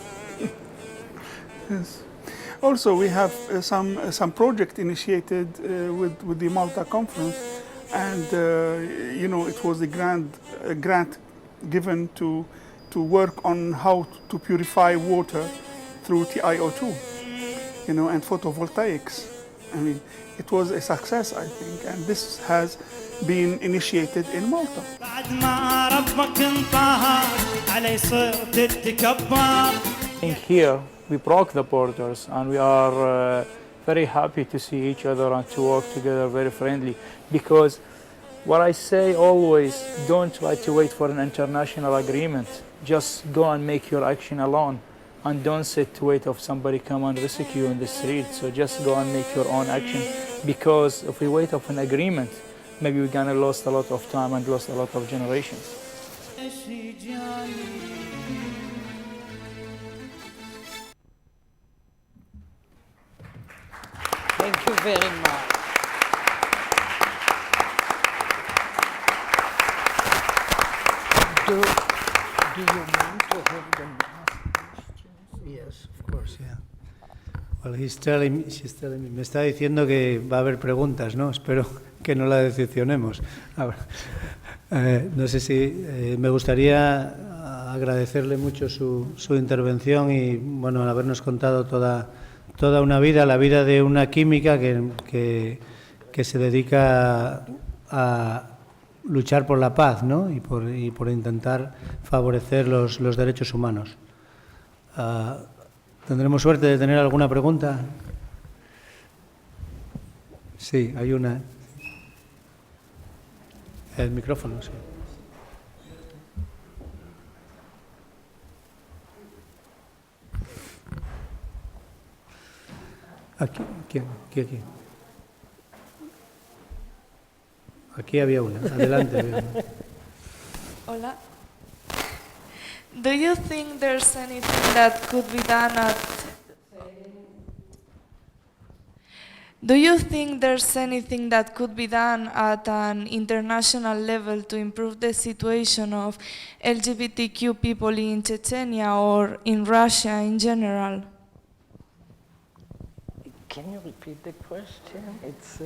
Yes. Also, we have some project initiated with the Malta conference, and it was a grant given to work on how to purify water through TiO2, and photovoltaics. I mean, it was a success, I think, and this has been initiated in Malta. Here, we broke the borders, and we are very happy to see each other and to work together very friendly, because what I say always, don't try to wait for an international agreement. Just go and make your action alone, and don't sit to wait if somebody come and rescue you in the street. So just go and make your own action, because if we wait for an agreement, maybe we're gonna lose a lot of time and lose a lot of generations. Thank you very much. Do you want to have the last questions? Yes, of course, yeah. Well, she's telling me, me está diciendo que va a haber preguntas, ¿no? Espero que no la decepcionemos. No sé si me gustaría agradecerle mucho su intervención y, bueno, al habernos contado toda una vida, la vida de una química que se dedica a luchar por la paz, ¿no? y por intentar favorecer los derechos humanos. ¿Tendremos suerte de tener alguna pregunta? Sí, hay una. El micrófono, sí. Aquí, ¿quién? Aquí. Aquí había una, adelante. Había una. Hola. Do you think there's anything that could be done at... Do you think there's anything that could be done at an international level to improve the situation of LGBTQ people in Chechnya or in Russia in general? Can you repeat the question? It's...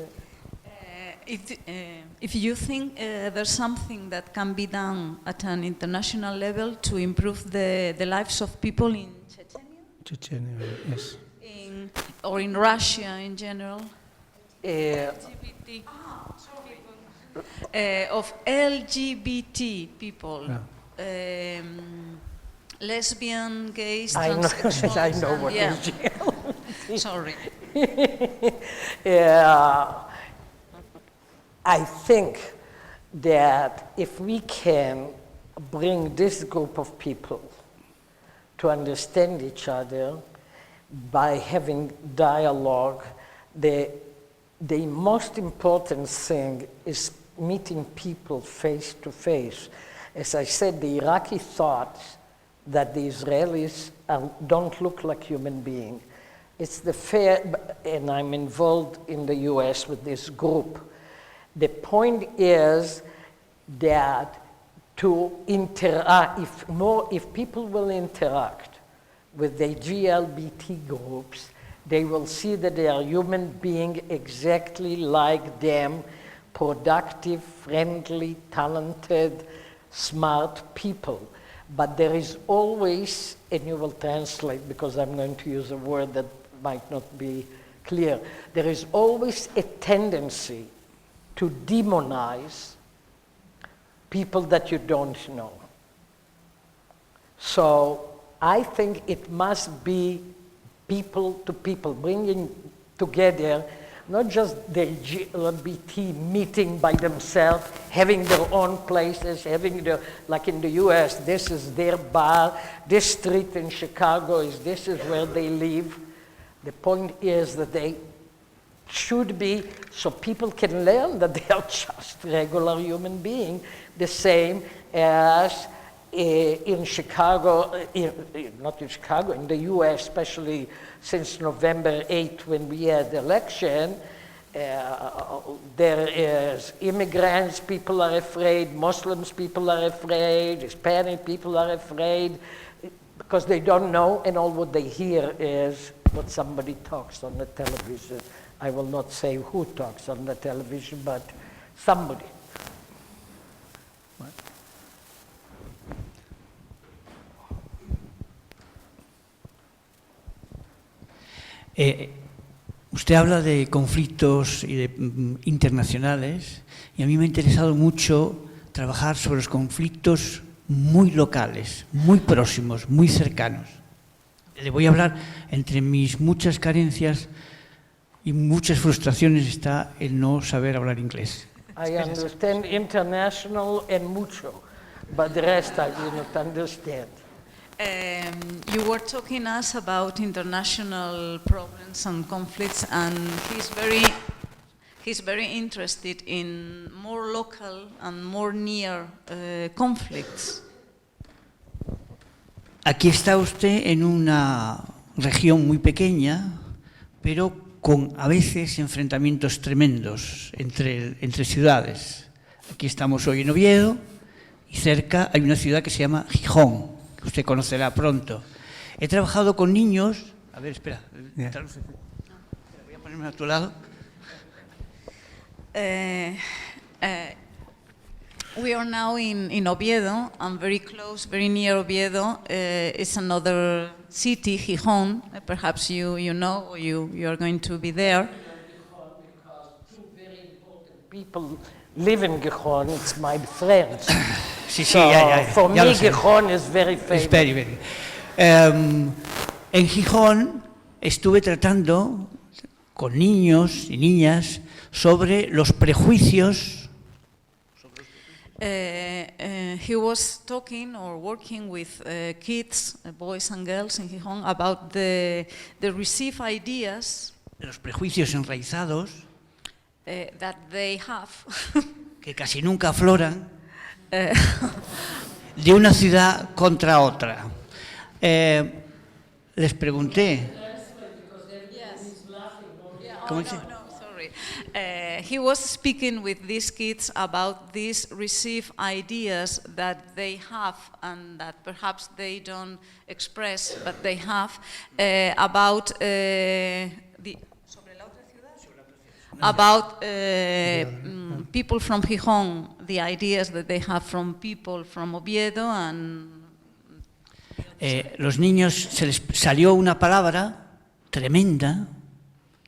If you think there's something that can be done at an international level to improve the lives of people in Chechnya? Chechnya, yes. Or in Russia in general? LGBT Of LGBT people. Yeah. Lesbian, gays, I know, transsexuals. I know what yeah. is Sorry. I think that if we can bring this group of people to understand each other by having dialogue, the most important thing is meeting people face to face. As I said, the Iraqi thought that the Israelis don't look like human beings. It's the fair, and I'm involved in the US with this group. The point is that to interact, if people will interact with the GLBT groups, they will see that they are human beings exactly like them, productive, friendly, talented, smart people. But there is always, and you will translate because I'm going to use a word that might not be clear, there is always a tendency to demonize people that you don't know. So I think it must be people to people, bringing together not just the LGBT meeting by themselves, having their own places, having their, like in the US, this is their bar, this street in Chicago this is where they live. The point is that they should be, so people can learn that they are just regular human beings, the same as in Chicago, not in Chicago, in the US, especially since November 8th when we had the election, there is immigrants, people are afraid, Muslims, people are afraid, Hispanic people are afraid, because they don't know, and all what they hear is what somebody talks on the television. I will not say who talks on the television, but somebody. Usted habla de conflictos internacionales y a mí me ha interesado mucho trabajar sobre los conflictos muy locales, muy próximos, muy cercanos. Le voy a hablar, entre mis muchas carencias y muchas frustraciones está el no saber hablar inglés. I understand international and mucho, but the rest I do not understand. You were talking us about international problems and conflicts, and he's very interested in more local and more near conflicts. Aquí está usted en una región muy pequeña, pero con a veces enfrentamientos tremendos entre ciudades. Aquí estamos hoy en Oviedo y cerca hay una ciudad que se llama Gijón, que usted conocerá pronto. He trabajado con niños. A ver, espera. Voy a ponerme a tu lado. We are now in Oviedo, and very close, very near Oviedo is another city, Gijón. Perhaps you know, or you are going to be there. Because two very important people live in Gijón, it's my friends. Sí, so ya for ya me, lo sé. Gijón is very famous. Es very, very. En Gijón estuve tratando con niños y niñas sobre los prejuicios. He was talking or working with kids, boys and girls in Gijón, about the received ideas los prejuicios enraizados, that they have, que casi nunca afloran, de una ciudad contra otra. Les pregunté. ¿Cómo dice? He was speaking with these kids about these received ideas that they have and that perhaps they don't express, but they have about people from Gijón, the ideas that they have from people from Oviedo and... Los niños se les salió una palabra tremenda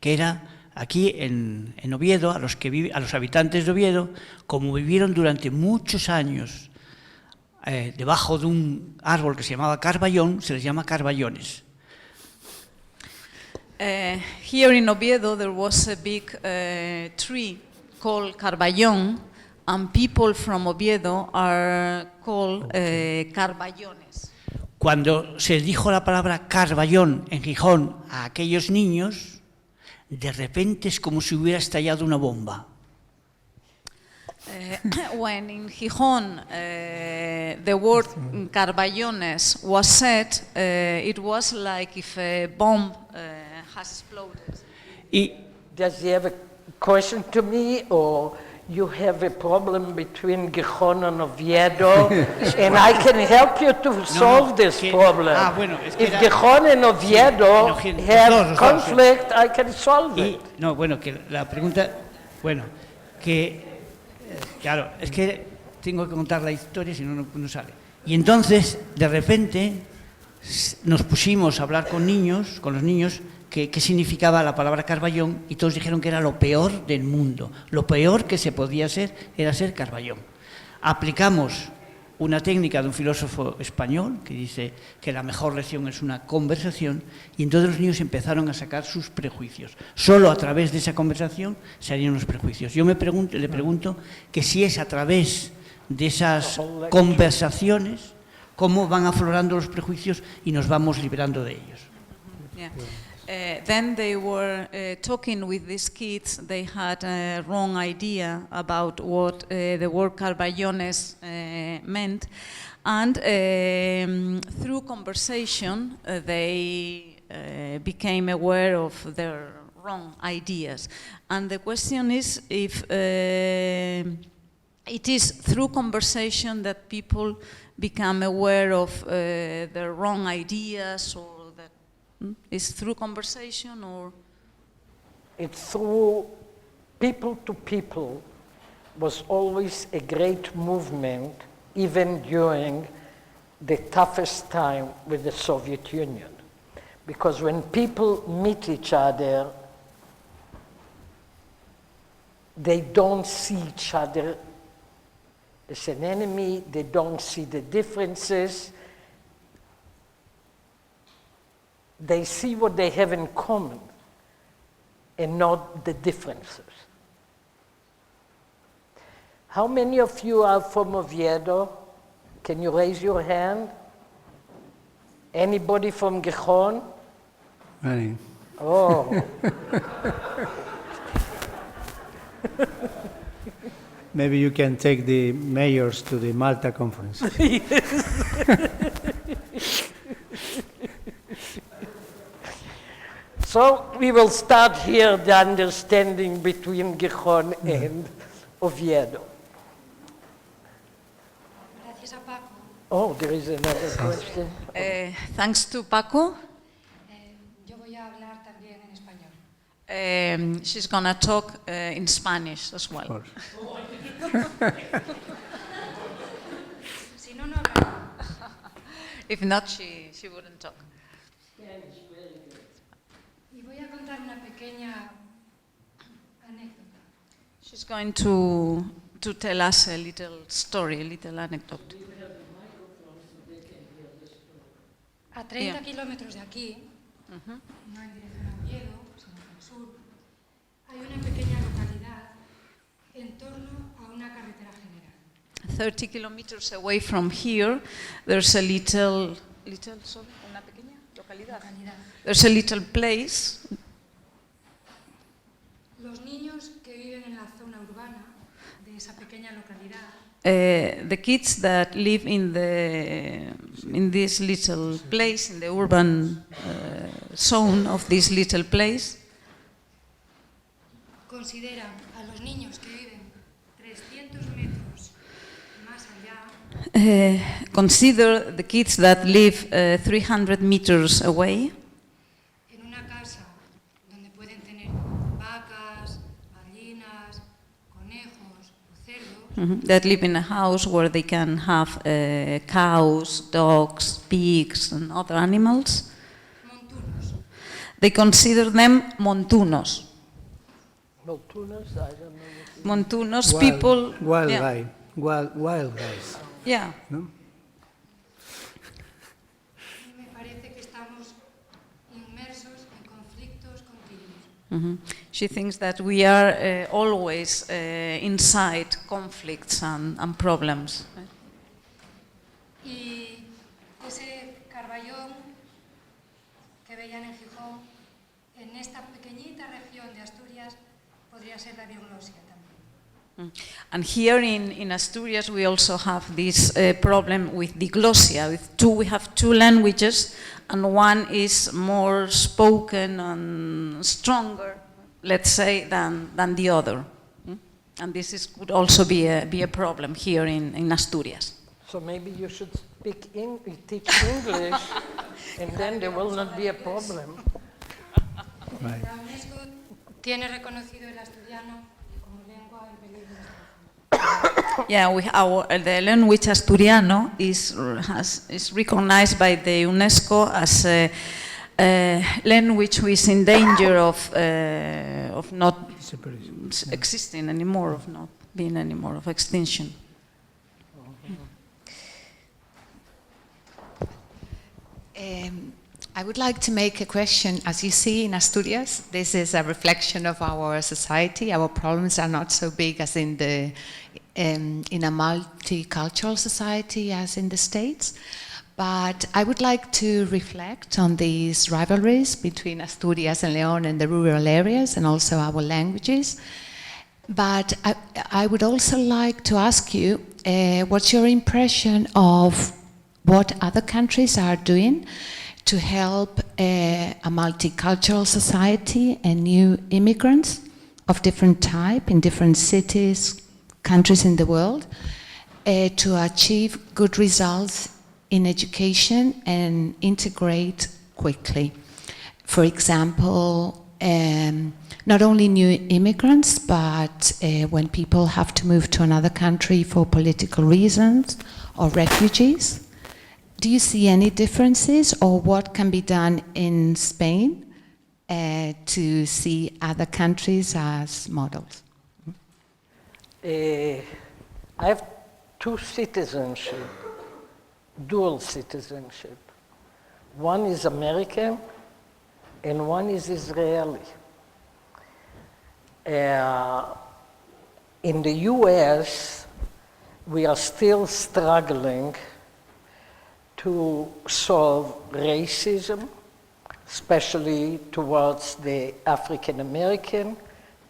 que era aquí en Oviedo, a los habitantes de Oviedo, como vivieron durante muchos años debajo de un árbol que se llamaba carballón, se les llama carballones. Here in Oviedo there was a big tree called carballón, and people from Oviedo are called carballones. Cuando se dijo la palabra carballón en Gijón a aquellos niños, de repente es como si hubiera estallado una bomba. When in Gijón the word carballones was said, it was like if a bomb has exploded. Does he have a question to me, or you have a problem between Gijón and Oviedo, and I can help you to solve this problem? If Gijón and Oviedo have conflict, I can solve it. No, bueno, que la pregunta, bueno, que, claro, es que tengo que contar la historia, si no, no sale. Y entonces, de repente, nos pusimos a hablar con los niños, qué significaba la palabra carballón, y todos dijeron que era lo peor del mundo. Lo peor que se podía ser era ser carballón. Aplicamos una técnica de un filósofo español que dice que la mejor lección es una conversación, y entonces los niños empezaron a sacar sus prejuicios. Solo a través de esa conversación salieron los prejuicios. Yo le pregunto que si es a través de esas conversaciones, cómo van aflorando los prejuicios y nos vamos liberando de ellos. Yeah. Then they were talking with these kids. They had a wrong idea about what the word carballones meant, and through conversation they became aware of their wrong ideas. And the question is if it is through conversation that people become aware of their wrong ideas, or is through conversation, or? It's through people to people. Was always a great movement, even during the toughest time with the Soviet Union. Because when people meet each other, they don't see each other as an enemy, they don't see the differences. They see what they have in common and not the differences. How many of you are from Oviedo? Can you raise your hand? Anybody from Gijón? Many. Oh. Maybe you can take the mayors to the Malta conference. So we will start here the understanding between Gijón and Oviedo. Oh, there is another question. Thanks to Paco. Yo voy a hablar también en español. She's going to talk in Spanish as well. Si no, no hablaré. If not, she wouldn't talk. Y voy a contar una pequeña anécdota. She's going to tell us a little story, a little anecdote. A 30 kilómetros de aquí, no en dirección a Oviedo, sino hacia el sur, hay una pequeña localidad en torno a una carretera general. 30 kilometers away from here, there's a little sorry, una pequeña localidad. There's a little place pequeña localidad. The kids that live in this little place, in the urban zone of this little place, consideran a los niños que viven 300 metros más allá. Consider the kids that live 300 meters away. En una casa donde pueden tener vacas, gallinas, conejos o cerdos. That live in a house where they can have cows, dogs, pigs, and other animals. Montunos. They consider them montunos. Montunos, I don't know. Montunos, Wild, people. Wild yeah. guy. Wild guys. Yeah. ¿No? Me parece que estamos inmersos en conflictos continuos. She thinks that we are always inside conflicts and problems. Y ese carballón que veían en Gijón, en esta pequeñita región de Asturias, podría ser la diagnosia también. And here in Asturias we also have this problem with diglossia. We have two languages, and one is more spoken and stronger, let's say, than the other. And this could also be a problem here in Asturias. So maybe you should teach English, and then there will not be a problem. Right. La UNESCO tiene reconocido el asturiano como lengua en peligro de extinción. Yeah, the language Asturiano is recognized by the UNESCO as a language which is in danger of not existing anymore, of not being anymore, of extinction. I would like to make a question. As you see in Asturias, this is a reflection of our society. Our problems are not so big as in a multicultural society as in the States. But I would like to reflect on these rivalries between Asturias and León and the rural areas, and also our languages. But I would also like to ask you, what's your impression of what other countries are doing to help a multicultural society and new immigrants of different type in different cities, countries in the world, to achieve good results in education and integrate quickly? For example, not only new immigrants, but when people have to move to another country for political reasons, or refugees. Do you see any differences, or what can be done in Spain to see other countries as models? I have two citizenship, dual citizenship. One is American and one is Israeli. In the US, we are still struggling to solve racism, especially towards the African American.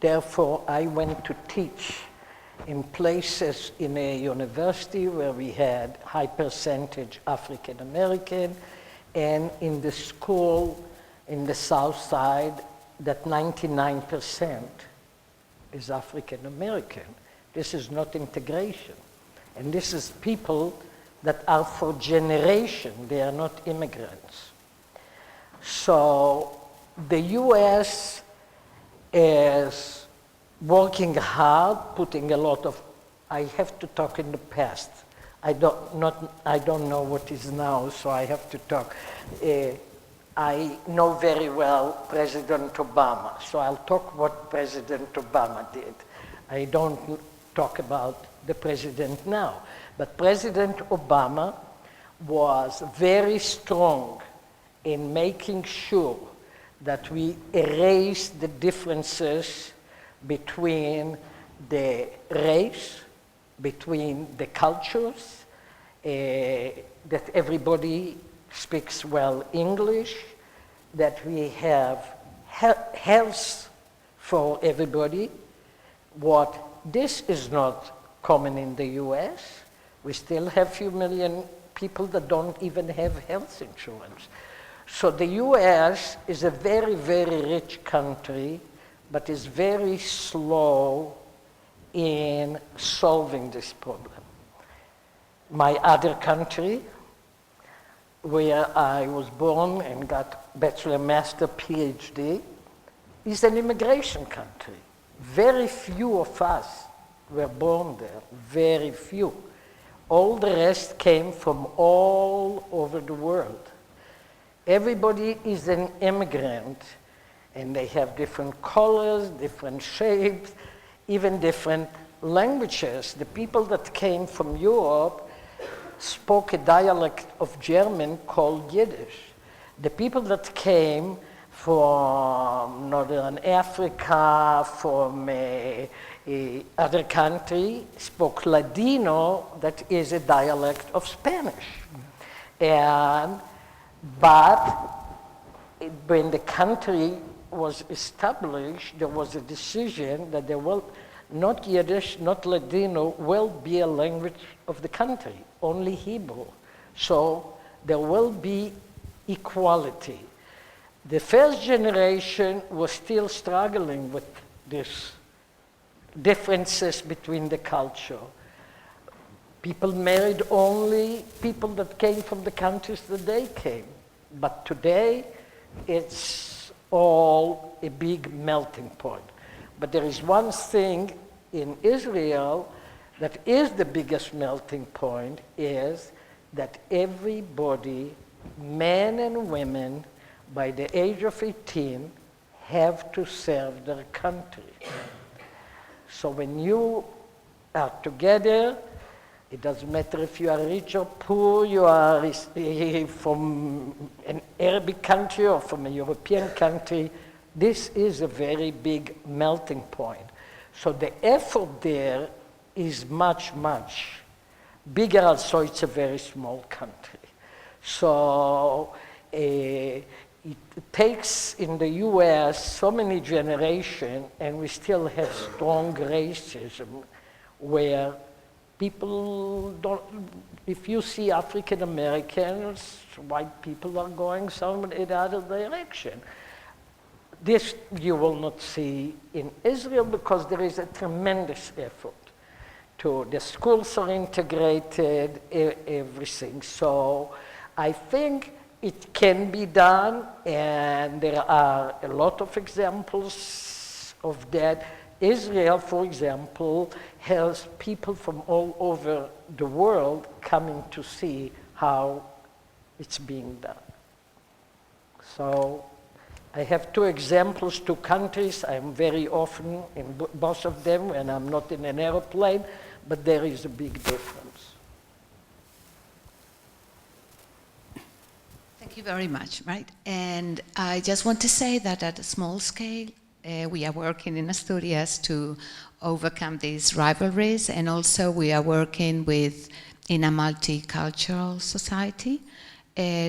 Therefore, I went to teach in places in a university where we had high percentage African American, and in the school in the South Side that 99% is African American. This is not integration. And this is people that are for generation, they are not immigrants. So the US is working hard, putting a lot of, I have to talk in the past. I don't know what is now, so I have to talk. I know very well President Obama, so I'll talk what President Obama did. I don't talk about the president now. But President Obama was very strong in making sure that we erase the differences between the race, between the cultures, that everybody speaks well English, that we have health for everybody. What this is not common in the US. We still have few million people that don't even have health insurance. So the US is a very, very rich country, but is very slow in solving this problem. My other country, where I was born and got bachelor, master, PhD, is an immigration country. Very few of us were born there, very few. All the rest came from all over the world. Everybody is an immigrant, and they have different colors, different shapes, even different languages. The people that came from Europe spoke a dialect of German called Yiddish. The people that came from Northern Africa, from other country, spoke Ladino, that is a dialect of Spanish. But when the country was established, there was a decision that there will not Yiddish, not Ladino, will be a language of the country, only Hebrew. So there will be equality. The first generation was still struggling with this differences between the culture. People married only people that came from the countries that they came. But today, it's all a big melting point. But there is one thing in Israel that is the biggest melting point, is that everybody, men and women, by the age of 18, have to serve their country. So when you are together, it doesn't matter if you are rich or poor, you are from an Arabic country or from a European country, this is a very big melting point. So the effort there is much, much bigger, also it's a very small country. So it takes in the US so many generations, and we still have strong racism where people don't, if you see African Americans, white people are going some in the other direction. This you will not see in Israel because there is a tremendous effort. The schools are integrated, everything. So I think it can be done, and there are a lot of examples of that. Israel, for example, has people from all over the world coming to see how it's being done. So I have two examples, two countries. I'm very often in both of them when I'm not in an airplane, but there is a big difference. Thank you very much, right? And I just want to say that at a small scale, we are working in Asturias to overcome these rivalries, and also we are working in a multicultural society,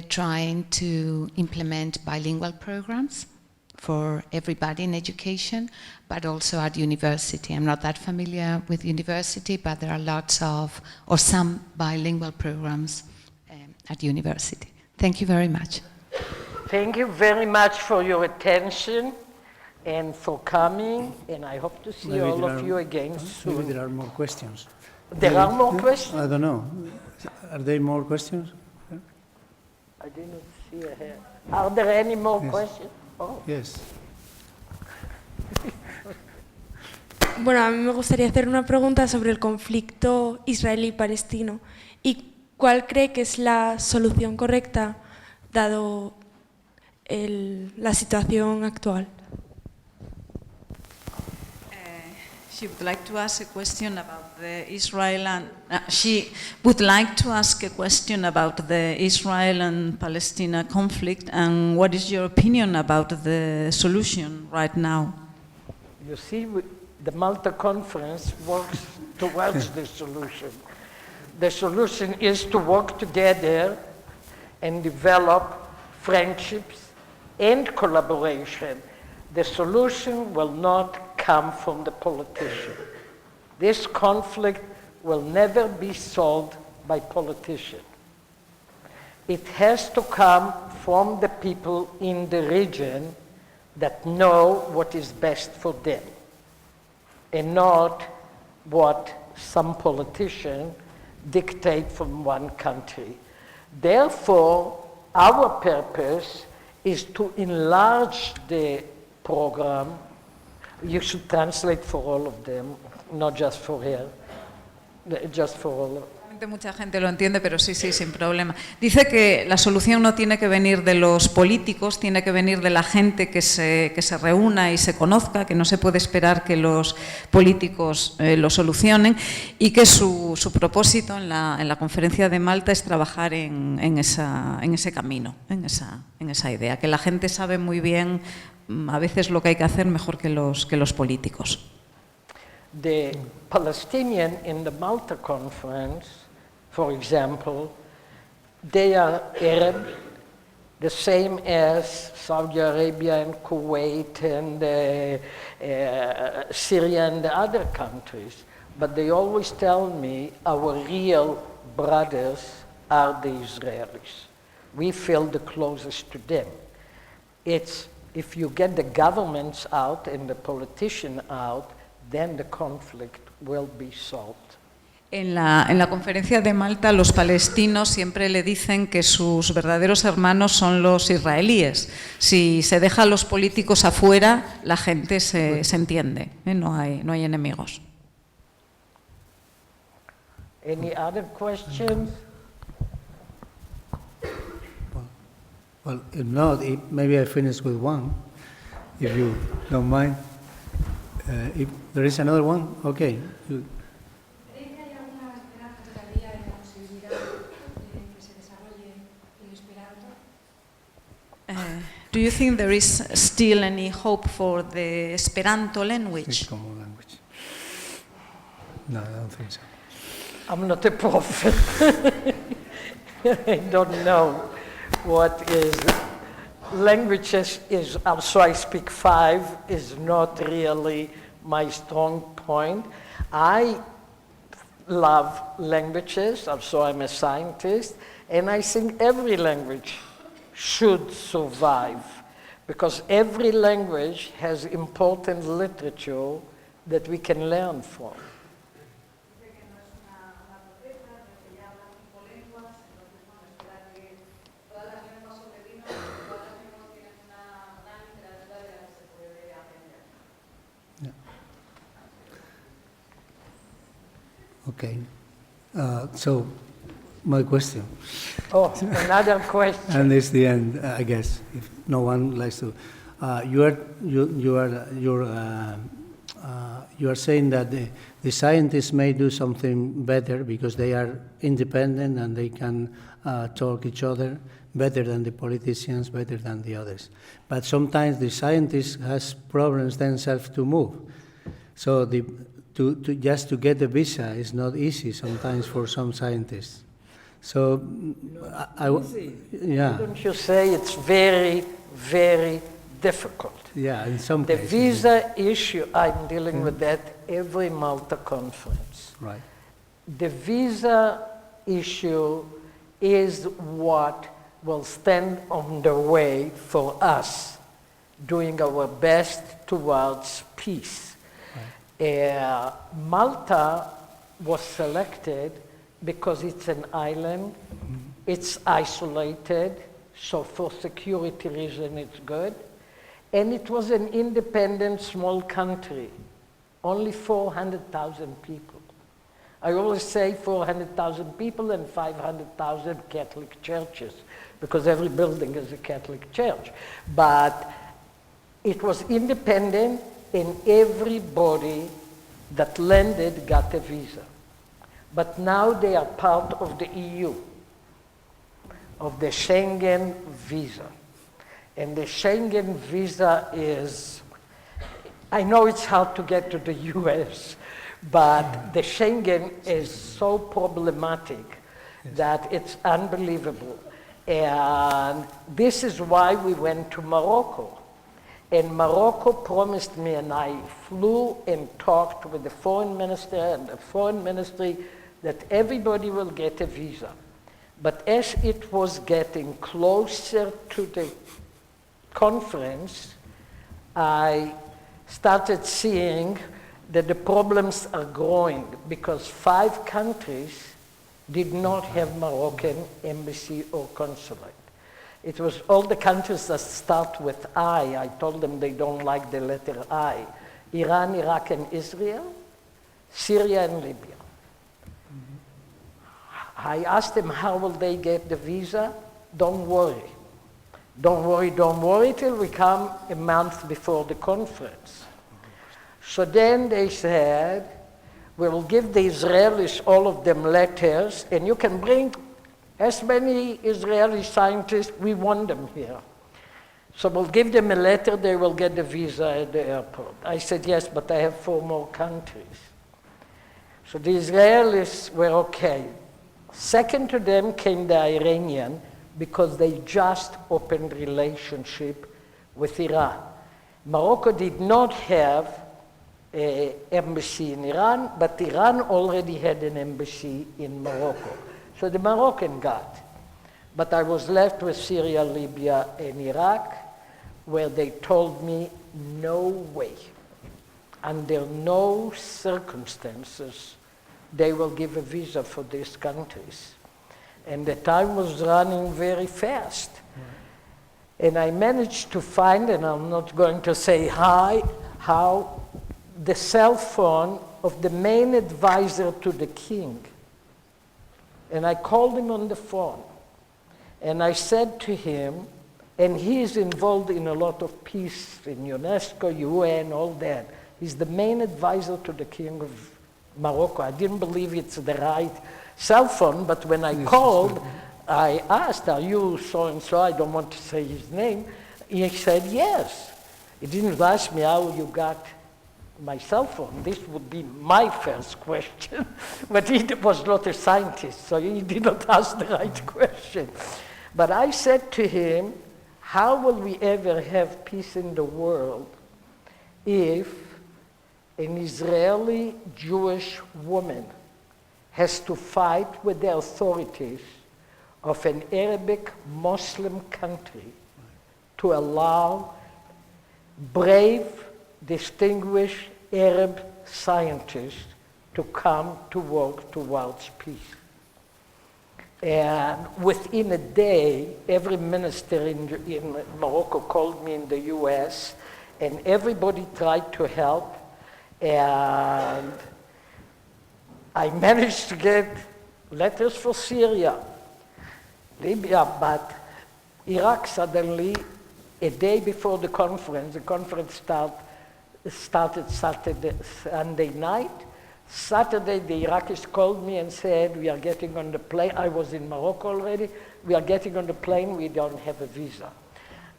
trying to implement bilingual programs for everybody in education, but also at university. I'm not that familiar with university, but there are lots of, or some bilingual programs at university. Thank you very much. Thank you very much for your attention and for coming, and I hope to see all of you again soon. Maybe there are more questions. There are more questions? I don't know. Are there more questions? I didn't see a hand. Are there any more questions? Oh. Yes. Bueno, a mí me gustaría hacer una pregunta sobre el conflicto israelí-palestino y cuál cree que es la solución correcta dado la situación actual. She would like to ask a question about the Israel and she would like to ask a question about the Israel and Palestine conflict, and what is your opinion about the solution right now? You see, the Malta Conference works towards the solution. The solution is to work together and develop friendships and collaboration. The solution will not come from the politician. This conflict will never be solved by politicians. It has to come from the people in the region that know what is best for them, and not what some politician dictate from one country. Therefore, our purpose is to enlarge the program. You should translate for all of them, not just for here, just for all of them. Mucha gente lo entiende, pero sí, sin problema. Dice que la solución no tiene que venir de los políticos, tiene que venir de la gente que se reúna y se conozca, que no se puede esperar que los políticos lo solucionen, y que su propósito en la conferencia de Malta es trabajar en ese camino, en esa idea, que la gente sabe muy bien a veces lo que hay que hacer mejor que los políticos. The Palestinian in the Malta conference, for example, they are Arab, the same as Saudi Arabia and Kuwait and Syria and the other countries. But they always tell me our real brothers are the Israelis. We feel the closest to them. It's if you get the governments out and the politician out, then the conflict will be solved. En la conferencia de Malta, los palestinos siempre le dicen que sus verdaderos hermanos son los israelíes. Si se deja a los políticos afuera, la gente se entiende, no hay enemigos. Any other questions? Well, if not, maybe I finish with one, if you don't mind. If there is another one, okay. Do you think there is still any hope for the Esperanto language? No, I don't think so. I'm not a prophet. I don't know what is languages is. Also, I speak 5 is not really my strong point. I love languages. Also, I'm a scientist, and I think every language should survive, because every language has important literature that we can learn from. Okay. So, my question. Oh, another question. And it's the end, I guess, if no one likes to. You are saying that the scientists may do something better because they are independent and they can talk each other better than the politicians, better than the others. But sometimes the scientists has problems themselves to move. So just to get a visa is not easy sometimes for some scientists. So, yeah. Don't you say it's very, very difficult? Yeah, in some the cases. The visa issue, I'm dealing with that every Malta conference. Right. The visa issue is what will stand on the way for us doing our best towards peace. Right. Malta was selected because it's an island, it's isolated, so for security reason it's good. And it was an independent small country, only 400,000 people. I always say 400,000 people and 500,000 Catholic churches, because every building is a Catholic church. But it was independent, and everybody that landed got a visa. But now they are part of the EU, of the Schengen Visa. And the Schengen Visa is, I know it's hard to get to the US, but the Schengen is so problematic that it's unbelievable. And this is why we went to Morocco. And Morocco promised me, and I flew and talked with the foreign minister and the foreign ministry, that everybody will get a visa. But as it was getting closer to the conference, I started seeing that the problems are growing because 5 countries did not have Moroccan embassy or consulate. It was all the countries that start with I. I told them they don't like the letter I. Iran, Iraq, and Israel, Syria, and Libya. I asked them, how will they get the visa? Don't worry. Don't worry till we come a month before the conference. So then they said, we will give the Israelis, all of them, letters, and you can bring as many Israeli scientists, we want them here. So we'll give them a letter, they will get the visa at the airport. I said, yes, but I have 4 more countries. So the Israelis were okay. Second to them came the Iranian, because they just opened relationship with Iran. Morocco did not have an embassy in Iran, but Iran already had an embassy in Morocco. So the Moroccan got. But I was left with Syria, Libya, and Iraq, where they told me, no way, under no circumstances, they will give a visa for these countries. And the time was running very fast. And I managed to find, and I'm not going to say how the cell phone of the main advisor to the king. And I called him on the phone. And I said to him, and he is involved in a lot of peace in UNESCO, UN, all that. He's the main advisor to the king of Morocco. I didn't believe it's the right cell phone, but when I called, I asked, are you so-and-so? I don't want to say his name. He said, yes. He didn't ask me how you got my cell phone. This would be my first question. But he was not a scientist, so he did not ask the right question. But I said to him, how will we ever have peace in the world if an Israeli Jewish woman has to fight with the authorities of an Arabic Muslim country to allow brave, distinguished Arab scientists to come to work towards peace? And within a day, every minister in Morocco called me in the US, and everybody tried to help. And I managed to get letters for Syria, Libya, but Iraq suddenly, a day before the conference started Sunday night. Saturday, the Iraqis called me and said, we are getting on the plane. I was in Morocco already. We are getting on the plane. We don't have a visa.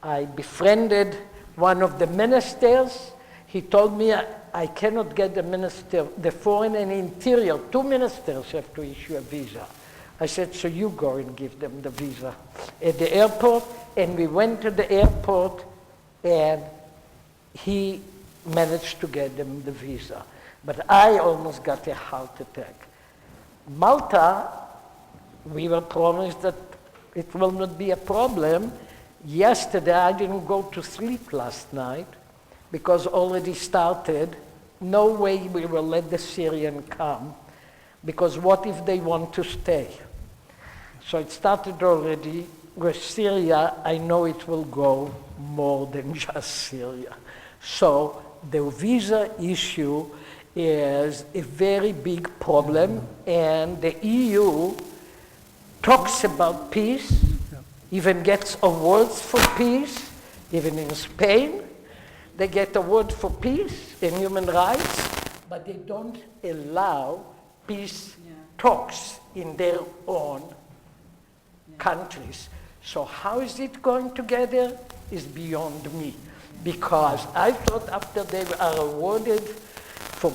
I befriended one of the ministers. He told me I cannot get the minister, the foreign and interior. 2 ministers have to issue a visa. I said, so you go and give them the visa at the airport. And we went to the airport, and he managed to get them the visa. But I almost got a heart attack. Malta, we were promised that it will not be a problem. Yesterday, I didn't go to sleep last night because already started. No way we will let the Syrian come, because what if they want to stay? So it started already with Syria. I know it will go more than just Syria. So the visa issue is a very big problem, and the EU talks about peace, even gets awards for peace. Even in Spain, they get awards for peace and human rights, but they don't allow peace talks in their own countries. So how is it going together is beyond me, because I thought after they are awarded for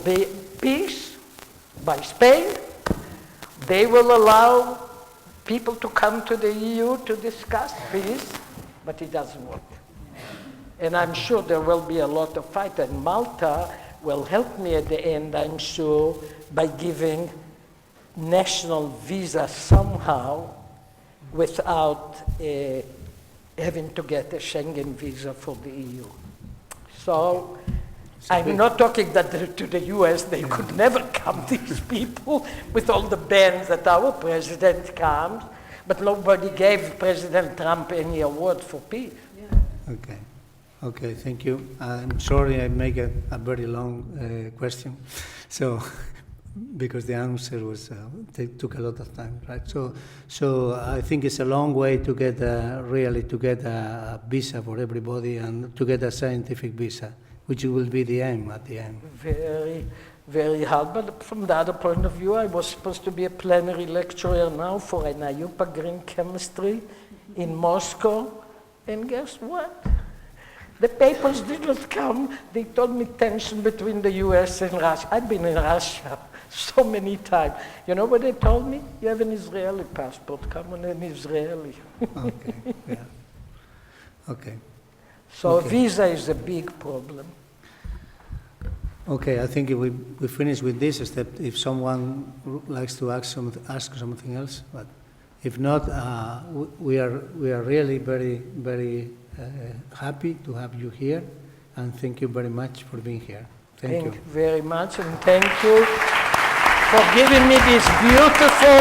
peace by Spain, they will allow people to come to the EU to discuss peace, but it doesn't work. And I'm sure there will be a lot of fight, and Malta will help me at the end, I'm sure, by giving national visa somehow without having to get a Schengen visa for the EU. So I'm not talking that to the US, they could never come, these people, with all the bans that our president comes, but nobody gave President Trump any award for peace. Okay. Okay, thank you. I'm sorry I make a very long question, so because the answer was took a lot of time, right? So I think it's a long way to get really to get a visa for everybody and to get a scientific visa, which will be the aim at the end. Very, very hard. But from the other point of view, I was supposed to be a plenary lecturer now for an IUPAC green chemistry in Moscow, and guess what? The papers didn't come. They told me tension between the US and Russia. I've been in Russia so many times. You know what they told me? You have an Israeli passport. Come on, an Israeli. Okay, yeah. Okay. So okay. Visa is a big problem. Okay, I think if we finish with this, except if someone likes to ask something else, but if not, we are really very, very happy to have you here, and thank you very much for being here. Thank you very much, and thank you for giving me this beautiful